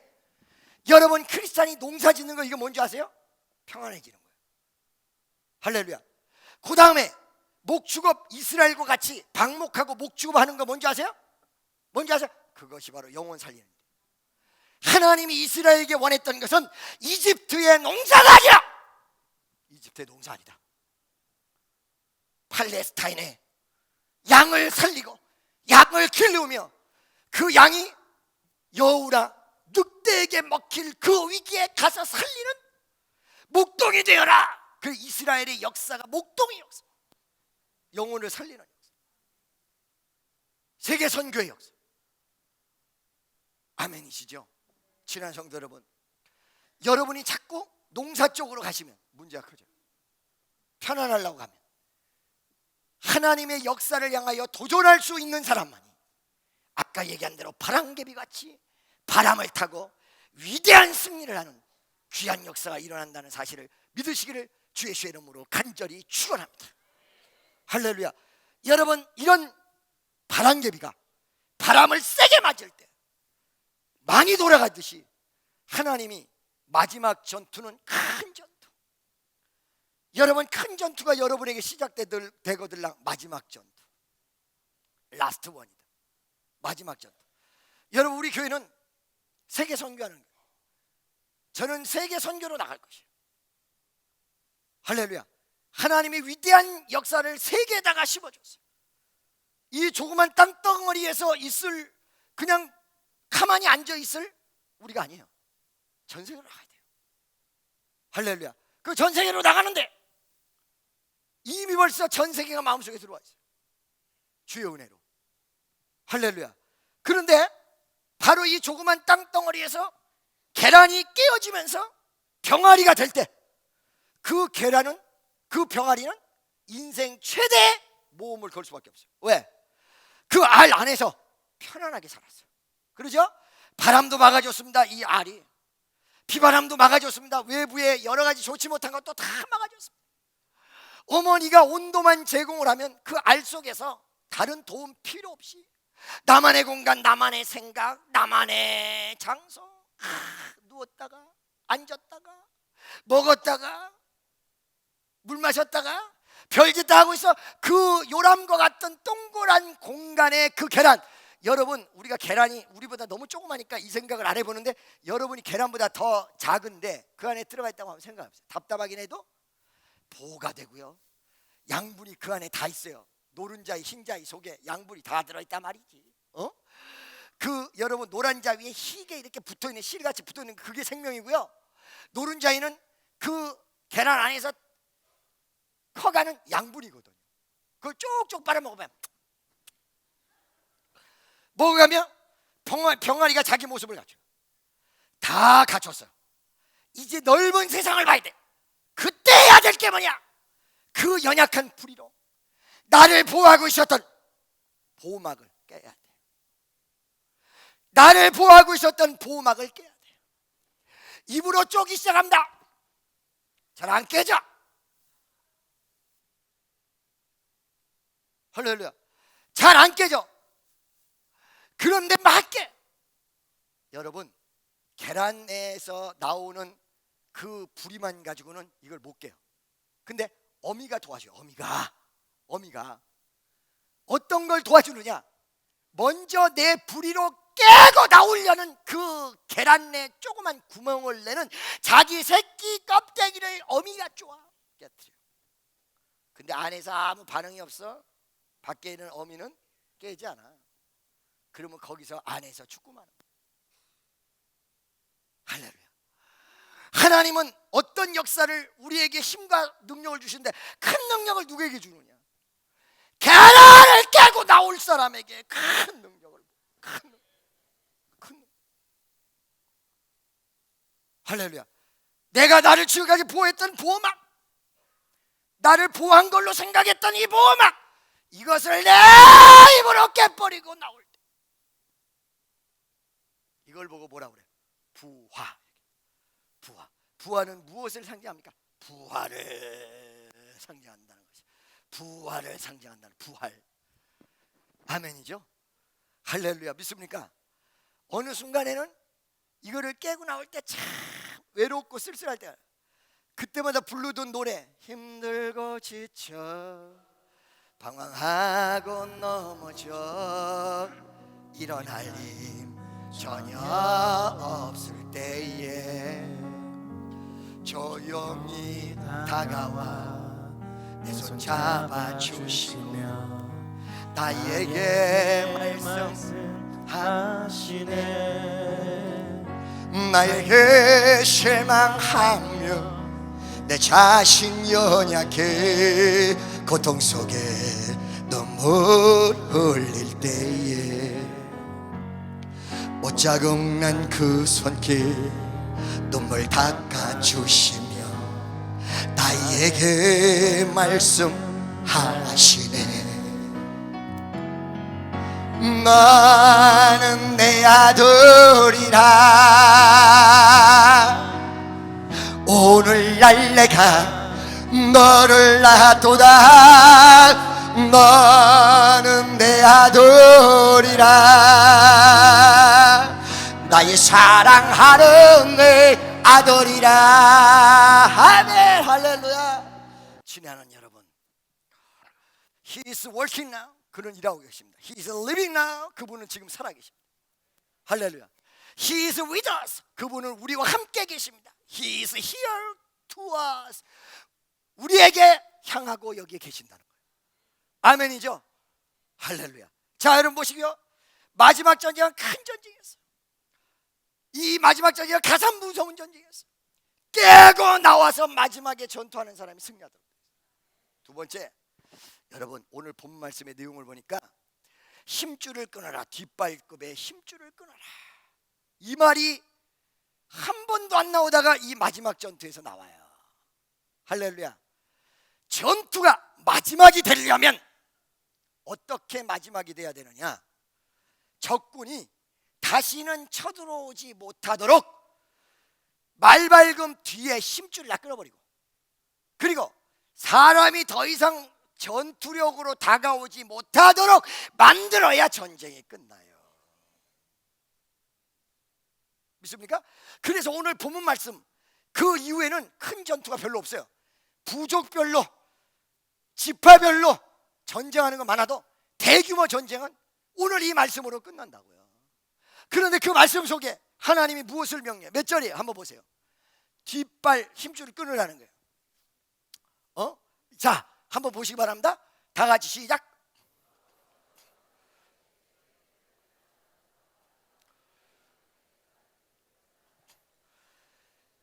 S1: 여러분, 크리스찬이 농사 짓는 거 이거 뭔지 아세요? 평안해지는 거예요. 할렐루야. 그 다음에 목축업, 이스라엘과 같이 방목하고 목축업 하는 거 뭔지 아세요? 뭔지 아세요? 그것이 바로 영혼 살리는 거예요. 하나님이 이스라엘에게 원했던 것은 이집트의 농사가 아니라, 이집트의 농사 아니다, 팔레스타인에 양을 살리고 양을 길르며 그 양이 여우나 늑대에게 먹힐 그 위기에 가서 살리는 목동이 되어라. 그 이스라엘의 역사가 목동의 역사, 영혼을 살리는 역사, 세계 선교의 역사. 아멘이시죠? 친한 성도 여러분, 여러분이 자꾸 농사 쪽으로 가시면 문제가 커져요. 편안하려고 하면 하나님의 역사를 향하여 도전할 수 있는 사람만이 아까 얘기한 대로 바람개비 같이 바람을 타고 위대한 승리를 하는 귀한 역사가 일어난다는 사실을 믿으시기를 주의 이름으로 간절히 축원합니다. 할렐루야. 여러분, 이런 바람개비가 바람을 세게 맞을 때 많이 돌아가듯이 하나님이 마지막 전투는 큰 전투, 여러분, 큰 전투가 여러분에게 시작되거들랑 마지막 전투, 라스트 원이다. 마지막 전투. 여러분, 우리 교회는 세계 선교하는 거예요. 저는 세계 선교로 나갈 것이에요. 할렐루야. 하나님이 위대한 역사를 세계에다가 심어줬어요. 이 조그만 땅덩어리에서 있을, 그냥 가만히 앉아있을 우리가 아니에요. 전 세계로 나가야 돼요. 할렐루야. 그 전 세계로 나가는데 이미 벌써 전 세계가 마음속에 들어와 있어요. 주의 은혜로. 할렐루야. 그런데 바로 이 조그만 땅덩어리에서 계란이 깨어지면서 병아리가 될 때, 그 계란은, 그 병아리는 인생 최대의 모험을 걸 수밖에 없어요. 왜? 그 알 안에서 편안하게 살았어요. 그러죠? 바람도 막아줬습니다. 이 알이 비바람도 막아줬습니다. 외부에 여러 가지 좋지 못한 것도 다 막아줬습니다. 어머니가 온도만 제공을 하면 그 알 속에서 다른 도움 필요 없이 나만의 공간, 나만의 생각, 나만의 장소. 누웠다가 앉았다가 먹었다가 물 마셨다가 별짓 다 하고 있어. 그 요람과 같은 동그란 공간의 그 계란, 여러분, 우리가 계란이 우리보다 너무 조그마니까 이 생각을 안 해보는데, 여러분이 계란보다 더 작은데 그 안에 들어가 있다고 하면 생각해보세요. 답답하긴 해도 보호가 되고요, 양분이 그 안에 다 있어요. 노른자의 흰자의 속에 양분이 다 들어있단 말이지. 그 여러분, 노란자 위에 희게 이렇게 붙어있는, 실같이 붙어있는 그게 생명이고요, 노른자위는 그 계란 안에서 커가는 양분이거든요. 그걸 쪽쪽 빨아먹으면, 먹어가면 병아리가 자기 모습을 갖춰요. 다 갖췄어요. 이제 넓은 세상을 봐야 돼. 그때 해야 될 게 뭐냐? 그 연약한 부리로 나를 보호하고 있었던 보호막을 깨야 돼. 나를 보호하고 있었던 보호막을 깨야 돼. 입으로 쪼기 시작합니다. 잘 안 깨져. 할렐루야. 잘 안 깨져. 그런데 막 깨. 여러분, 계란에서 나오는 그 부리만 가지고는 이걸 못 깨요. 근데 어미가 도와줘요. 어미가 어떤 걸 도와주느냐? 먼저 내 부리로 깨고 나오려는 그 계란 내 조그만 구멍을 내는 자기 새끼 껍데기를 어미가 쪼아 깨뜨려. 근데 안에서 아무 반응이 없어. 밖에 있는 어미는 깨지 않아. 그러면 거기서 안에서 죽고만 합니다. 할렐루야. 하나님은 어떤 역사를, 우리에게 힘과 능력을 주시는데 큰 능력을 누구에게 주느냐? 계란을 깨고 나올 사람에게 큰 능력을, 큰 할렐루야. 내가 나를 지금까지 보호했던 보호막, 나를 보호한 걸로 생각했던 이 보호막, 이것을 내 입으로 깨버리고 나올 때, 이걸 보고 뭐라 그래? 부화. 부화는 무엇을 상징합니까? 부활을 상징한다는 것이. 부활을 상징한다는, 부활. 아멘이죠? 할렐루야. 믿습니까? 어느 순간에는 이거를 깨고 나올 때 참 외롭고 쓸쓸할 때, 그때마다 부르던 노래, 힘들고 지쳐 방황하고 넘어져 일어날 힘 전혀 없을 때에 조용히 다가와 내 손 잡아주시며 나에게 말씀하시네. 나에게 실망하며 내 자신 연약해 고통 속에 눈물 흘릴 때에 못자국 난 그 손길 눈물 닦아주시며 나에게 말씀하시네. 너는 내 아들이라 오늘날 내가 너를 낳았도다. 너는 내 아들이라 나의 사랑하는 내 아들이라. 아멘. 할렐루야. 친애하는 여러분, He is working now. 그는 일하고 계십니다. He is living now. 그분은 지금 살아계십니다. 할렐루야. He is with us. 그분은 우리와 함께 계십니다. He is here to us. 우리에게 향하고 여기에 계신다는 거예요. 아멘이죠? 할렐루야. 자, 여러분 보시고요, 마지막 전쟁은 큰 전쟁이었어요. 이 마지막 전쟁은 가장 무서운 전쟁이었어요. 깨고 나와서 마지막에 전투하는 사람이 승리하더라고요. 두 번째, 여러분 오늘 본 말씀의 내용을 보니까 힘줄을 끊어라, 뒷발급의 힘줄을 끊어라, 이 말이 한 번도 안 나오다가 이 마지막 전투에서 나와요. 할렐루야. 전투가 마지막이 되려면 어떻게 마지막이 돼야 되느냐? 적군이 다시는 쳐들어오지 못하도록 말발금 뒤에 힘줄을 다 끊어버리고, 그리고 사람이 더 이상 전투력으로 다가오지 못하도록 만들어야 전쟁이 끝나요. 믿습니까? 그래서 오늘 본문 말씀 그 이후에는 큰 전투가 별로 없어요. 부족별로, 지파별로 전쟁하는 건 많아도 대규모 전쟁은 오늘 이 말씀으로 끝난다고요. 그런데 그 말씀 속에 하나님이 무엇을 명령해? 몇 절이에요? 한번 보세요. 뒷발 힘줄을 끊으라는 거예요. 자, 한번 보시기 바랍니다. 다 같이 시작.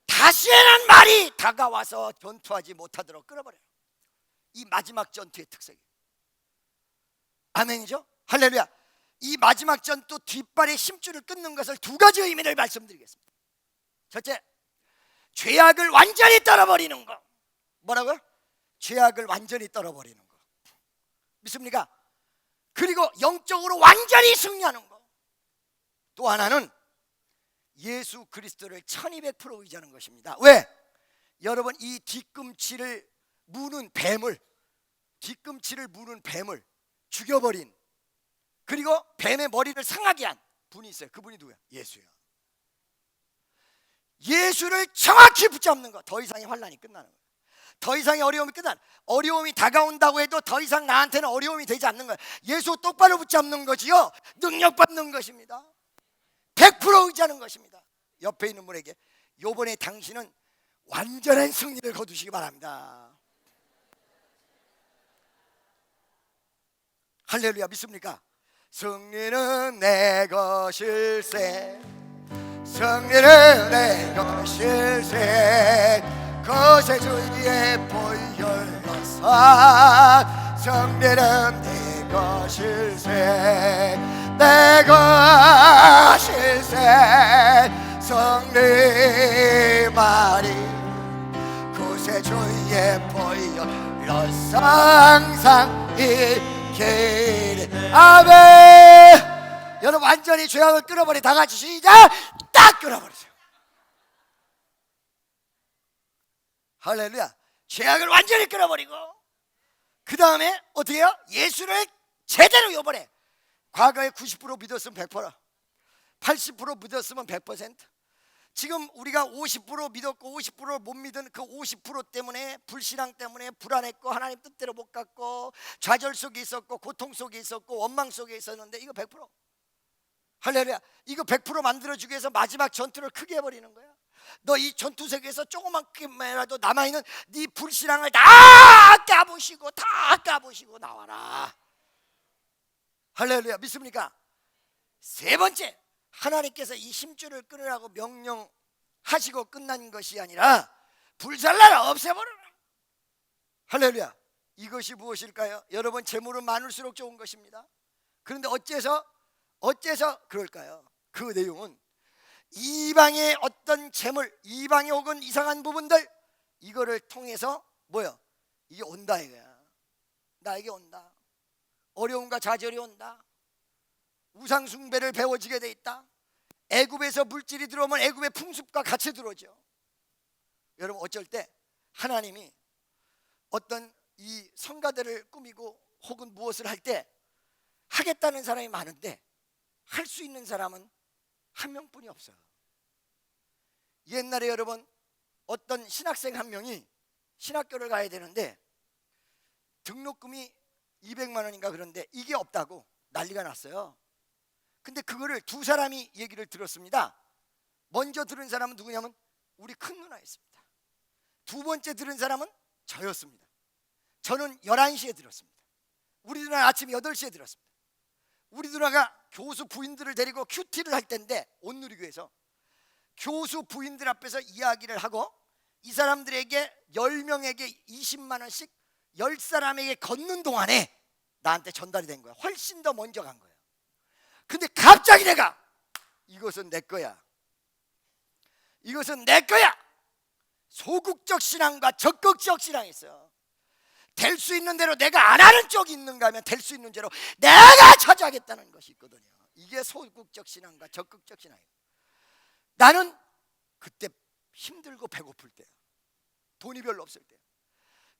S1: 다시는 말이 다가와서 전투하지 못하도록 끌어버려요. 이 마지막 전투의 특색이에요. 아멘이죠? 할렐루야. 이 마지막 전투 뒷발의 힘줄을 끊는 것을 두 가지 의미를 말씀드리겠습니다. 첫째, 죄악을 완전히 떨어버리는 거. 뭐라고요? 죄악을 완전히 떨어버리는 거. 믿습니까? 그리고 영적으로 완전히 승리하는 거. 또 하나는 예수 그리스도를 1200% 의지하는 것입니다. 왜? 여러분, 이 뒤꿈치를 무는 뱀을, 뒤꿈치를 무는 뱀을 죽여버린, 그리고 뱀의 머리를 상하게 한 분이 있어요. 그분이 누구야? 예수야. 예수를 정확히 붙잡는 거. 더 이상의 환난이 끝나는 거예요. 더 이상의 어려움이 끝난, 어려움이 다가온다고 해도 더 이상 나한테는 어려움이 되지 않는 거예요. 예수 똑바로 붙잡는 거지요, 능력받는 것입니다. 100% 의지하는 것입니다. 옆에 있는 분에게 요번에 당신은 완전한 승리를 거두시기 바랍니다. 할렐루야. 믿습니까? 승리는 내 것일세, 승리는 내 것일세, 거세 주위에 보혈로서 승리는 내 것일세, 내 것일세, 승리 말이 거세 주위에 보혈로서 항상 있기를. 아멘. 여러분, 완전히 죄악을 끊어버리. 다 같이 시작. 딱 끊어버리세요. 할렐루야. 죄악을 완전히 끊어버리고, 그 다음에 어떻게 해요? 예수를 제대로 요번에, 과거에 90% 믿었으면 100%, 80% 믿었으면 100%, 지금 우리가 50% 믿었고 50% 못 믿은 그 50% 때문에, 불신앙 때문에 불안했고 하나님 뜻대로 못 갔고 좌절 속에 있었고 고통 속에 있었고 원망 속에 있었는데, 이거 100%, 할렐루야, 이거 100% 만들어주기 위해서 마지막 전투를 크게 해버리는 거야. 너 이 전투 세계에서 조그맣게만이라도 남아있는 네 불신앙을 다 까부시고 나와라. 할렐루야. 믿습니까? 세 번째, 하나님께서 이 힘줄을 끊으라고 명령하시고 끝난 것이 아니라 불살라라, 없애버려라. 할렐루야. 이것이 무엇일까요? 여러분, 재물은 많을수록 좋은 것입니다. 그런데 어째서 그럴까요? 그 내용은 이방의 어떤 재물, 이방의 혹은 이상한 부분들, 이거를 통해서 뭐요? 이게 온다 이거야. 나에게 온다. 어려움과 좌절이 온다. 우상 숭배를 배워지게 돼 있다. 애굽에서 물질이 들어오면 애굽의 풍습과 같이 들어오죠. 여러분, 어쩔 때 하나님이 어떤 이 성가대를 꾸미고 혹은 무엇을 할 때 하겠다는 사람이 많은데 할 수 있는 사람은 한 명뿐이 없어요. 옛날에 여러분, 어떤 신학생 한 명이 신학교를 가야 되는데 등록금이 200만 원인가 그런데 이게 없다고 난리가 났어요. 근데 그거를 두 사람이 얘기를 들었습니다. 먼저 들은 사람은 누구냐면 우리 큰 누나였습니다. 두 번째 들은 사람은 저였습니다. 저는 11시에 들었습니다. 우리 누나는 아침 8시에 들었습니다. 우리 누나가 교수 부인들을 데리고 큐티를 할 때인데, 온누리교에서 교수 부인들 앞에서 이야기를 하고 이 사람들에게 10명에게 20만 원씩 10사람에게 걷는 동안에 나한테 전달이 된 거야. 훨씬 더 먼저 간 거야. 근데 갑자기 내가 이것은 내 거야, 이것은 내 거야. 소극적 신앙과 적극적 신앙이 있어요. 될 수 있는 대로, 내가 안 하는 쪽이 있는가 하면 될 수 있는 대로 내가 처리하겠다는 것이 있거든요. 이게 소극적 신앙과 적극적 신앙이에요. 나는 그때 힘들고 배고플 때, 돈이 별로 없을 때,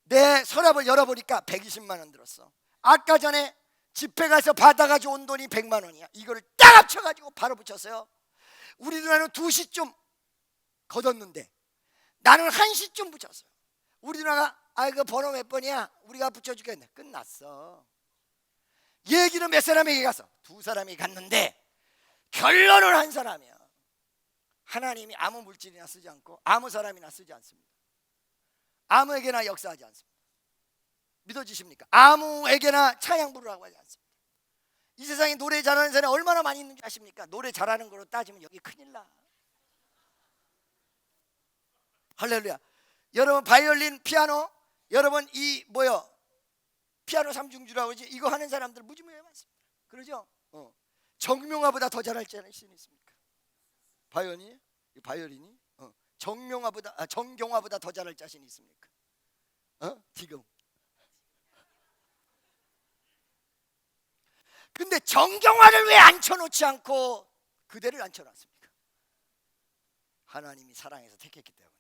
S1: 내 서랍을 열어보니까 120만 원 들었어. 아까 전에 집회 가서 받아가지고 온 돈이 100만 원이야. 이거를 딱 합쳐가지고 바로 붙였어요. 우리 누나는 2시쯤 걷었는데 나는 1시쯤 붙였어요. 우리 누나가 그 번호 몇 번이야? 우리가 붙여주겠네. 끝났어. 얘기는 몇 사람에게 가서? 2사람이 갔는데 결론은 한 사람이야. 하나님이 아무 물질이나 쓰지 않고 아무 사람이나 쓰지 않습니다. 아무에게나 역사하지 않습니다. 믿어지십니까? 아무에게나 찬양 부르라고 하지 않습니다. 이 세상에 노래 잘하는 사람이 얼마나 많이 있는 줄 아십니까? 노래 잘하는 거로 따지면 여기 큰일 나. 할렐루야. 여러분 바이올린, 피아노, 여러분 이 피아노 삼중주라고 그러지? 이거 하는 사람들 무지무지하게 많습니다. 그러죠? 정명화보다 더 잘할 자신 있습니까? 바이올린이 정경화보다 더 잘할 자신이 있습니까? 지금. 근데 정경화를 왜 앉혀놓지 않고 그대를 앉혀놨습니까? 하나님이 사랑해서 택했기 때문이에요.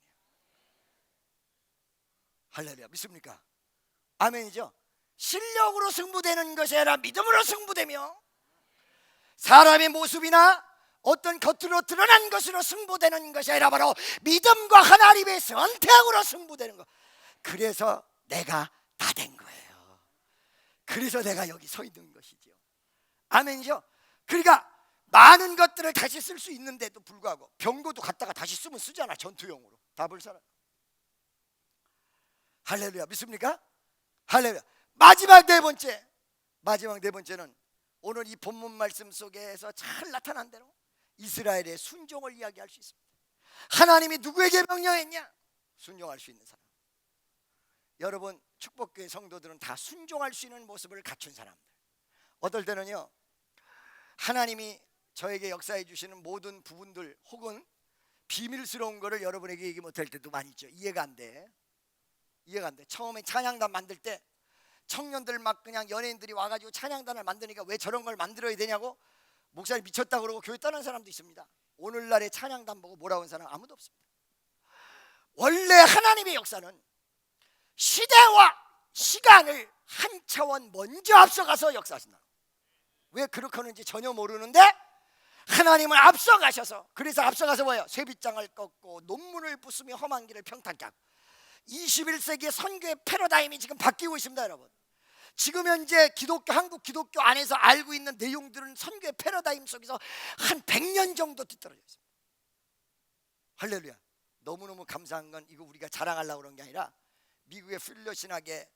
S1: 할렐루야. 믿습니까? 아멘이죠. 실력으로 승부되는 것이 아니라 믿음으로 승부되며 사람의 모습이나 어떤 겉으로 드러난 것으로 승부되는 것이 아니라 바로 믿음과 하나님의 선택으로 승부되는 것. 그래서 내가 다 된 거예요. 그래서 내가 여기 서 있는 것이죠. 아멘이죠. 그러니까 많은 것들을 다시 쓸 수 있는데도 불구하고 병고도 갖다가 다시 쓰면 쓰잖아. 전투용으로. 답을 살아. 할렐루야. 믿습니까? 할렐루야. 마지막 네 번째는 오늘 이 본문 말씀 속에서 잘 나타난 대로 이스라엘의 순종을 이야기할 수 있습니다. 하나님이 누구에게 명령했냐? 순종할 수 있는 사람. 여러분 축복교회 성도들은 다 순종할 수 있는 모습을 갖춘 사람들. 어떨 때는요 하나님이 저에게 역사해 주시는 모든 부분들 혹은 비밀스러운 거를 여러분에게 얘기 못할 때도 많이 있죠. 이해가 안 돼. 처음에 찬양단 만들 때 청년들 막 그냥 연예인들이 와가지고 찬양단을 만드니까 왜 저런 걸 만들어야 되냐고 목사님 미쳤다 그러고 교회 떠난 사람도 있습니다. 오늘날의 찬양단 보고 뭐라고 하는 사람 아무도 없습니다. 원래 하나님의 역사는 시대와 시간을 한 차원 먼저 앞서가서 역사하신다. 왜 그렇게 하는지 전혀 모르는데 하나님은 앞서가셔서, 그래서 앞서가서 뭐예요? 쇠빗장을 꺾고 논문을 부수며 험한 길을 평탄케 하고 21세기의 선교의 패러다임이 지금 바뀌고 있습니다. 여러분 지금 현재 한국 기독교 안에서 알고 있는 내용들은 선교의 패러다임 속에서 한 100년 정도 뒤떨어져 있습니다. 할렐루야. 너무너무 감사한 건 이거 우리가 자랑하려고 그런 게 아니라 미국의 필러 신학의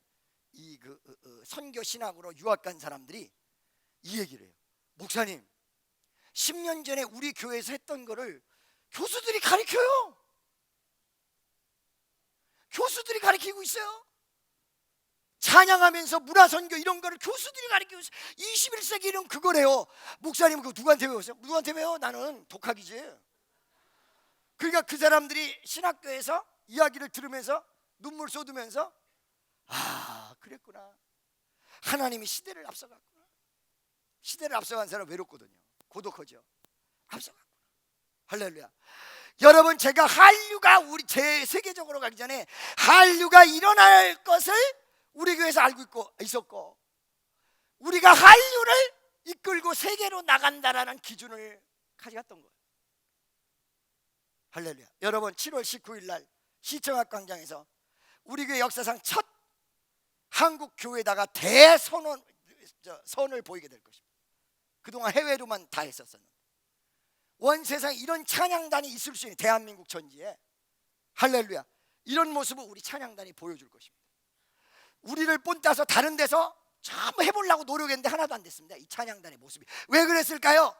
S1: 선교 신학으로 유학 간 사람들이 이 얘기를 해요. 목사님 10년 전에 우리 교회에서 했던 거를 교수들이 가르쳐요. 교수들이 가르치고 있어요. 찬양하면서 문화선교 이런 거를 교수들이 가르치고 있어요. 21세기는 그거래요. 목사님 그거 누구한테 배웠어요? 누구한테 배워? 나는 독학이지. 그러니까 그 사람들이 신학교에서 이야기를 들으면서 눈물 쏟으면서 그랬구나. 하나님이 시대를 앞서갔구나. 시대를 앞서간 사람 외롭거든요. 고독하죠. 앞서갔구나. 할렐루야. 여러분 제가 한류가 제 세계적으로 가기 전에 한류가 일어날 것을 우리 교회에서 알고 있었고 우리가 한류를 이끌고 세계로 나간다라는 기준을 가져갔던 거예요. 할렐루야. 여러분 7월 19일 날 시청학 광장에서 우리 교회 역사상 첫 한국 교회다가 선을 보이게 될 것입니다. 그동안 해외로만 다 했었었는데 원 세상에 이런 찬양단이 있을 수 있는 대한민국 전지에 할렐루야 이런 모습을 우리 찬양단이 보여줄 것입니다. 우리를 본따서 다른 데서 전부 해보려고 노력했는데 하나도 안 됐습니다. 이 찬양단의 모습이 왜 그랬을까요?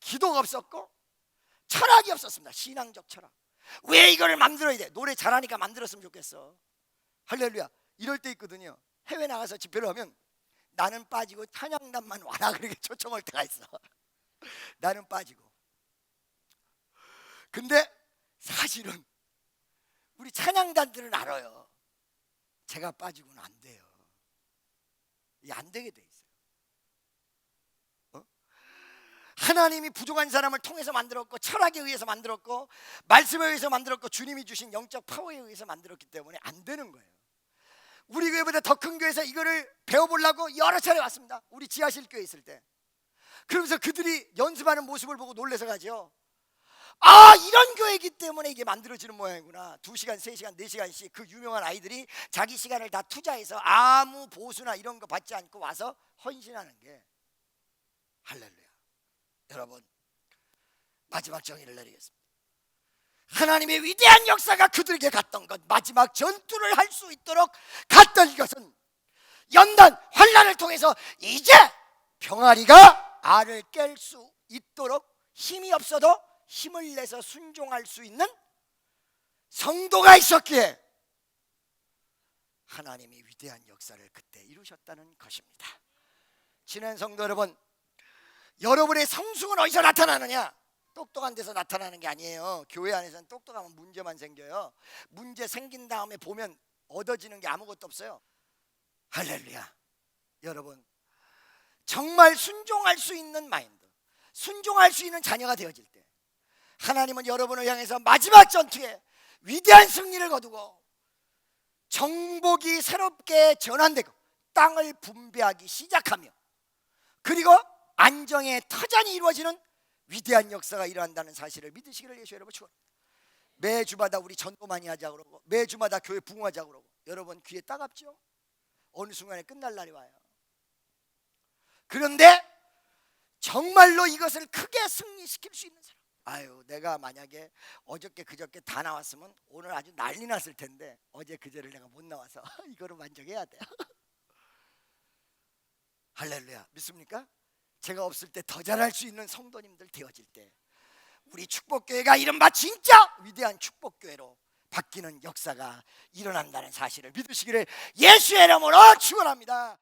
S1: 기도가 없었고 철학이 없었습니다. 신앙적 철학. 왜 이거를 만들어야 돼? 노래 잘하니까 만들었으면 좋겠어. 할렐루야. 이럴 때 있거든요. 해외 나가서 집회를 하면 나는 빠지고 찬양단만 와라 그렇게 초청할 때가 있어. 나는 빠지고. 근데 사실은 우리 찬양단들은 알아요. 제가 빠지고는 안 돼요. 이게 안 되게 돼 있어요. 하나님이 부족한 사람을 통해서 만들었고 철학에 의해서 만들었고 말씀에 의해서 만들었고 주님이 주신 영적 파워에 의해서 만들었기 때문에 안 되는 거예요. 우리 교회보다 더 큰 교회에서 이거를 배워보려고 여러 차례 왔습니다. 우리 지하실 교회 있을 때. 그러면서 그들이 연습하는 모습을 보고 놀라서 가죠. 아, 이런 교회이기 때문에 이게 만들어지는 모양이구나. 2시간, 3시간, 4시간씩 그 유명한 아이들이 자기 시간을 다 투자해서 아무 보수나 이런 거 받지 않고 와서 헌신하는 게. 할렐루야. 여러분, 마지막 정의를 내리겠습니다. 하나님의 위대한 역사가 그들에게 갔던 것, 마지막 전투를 할 수 있도록 갔던 것은 연단, 환난을 통해서 이제 병아리가 알을 깰 수 있도록 힘이 없어도 힘을 내서 순종할 수 있는 성도가 있었기에 하나님이 위대한 역사를 그때 이루셨다는 것입니다. 친한 성도 여러분, 여러분의 성숙은 어디서 나타나느냐? 똑똑한 데서 나타나는 게 아니에요. 교회 안에서는 똑똑하면 문제만 생겨요. 문제 생긴 다음에 보면 얻어지는 게 아무것도 없어요. 할렐루야. 여러분, 정말 순종할 수 있는 마인드, 순종할 수 있는 자녀가 되어질 때 하나님은 여러분을 향해서 마지막 전투에 위대한 승리를 거두고 정복이 새롭게 전환되고 땅을 분배하기 시작하며 그리고 안정의 터전이 이루어지는 위대한 역사가 일어난다는 사실을 믿으시기를 예수 여러분 축원합니다. 매주마다 우리 전도 많이 하자고 그러고 매주마다 교회 부흥하자고 그러고 여러분 귀에 따갑죠? 어느 순간에 끝날 날이 와요. 그런데 정말로 이것을 크게 승리시킬 수 있는 사람, 아유, 내가 만약에 어저께 그저께 다 나왔으면 오늘 아주 난리 났을 텐데 어제 그제를 내가 못 나와서 이거를 만족해야 돼요. 할렐루야. 믿습니까? 제가 없을 때 더 잘할 수 있는 성도님들 되어질 때 우리 축복교회가 이른바 진짜 위대한 축복교회로 바뀌는 역사가 일어난다는 사실을 믿으시기를 예수의 이름으로 축원합니다.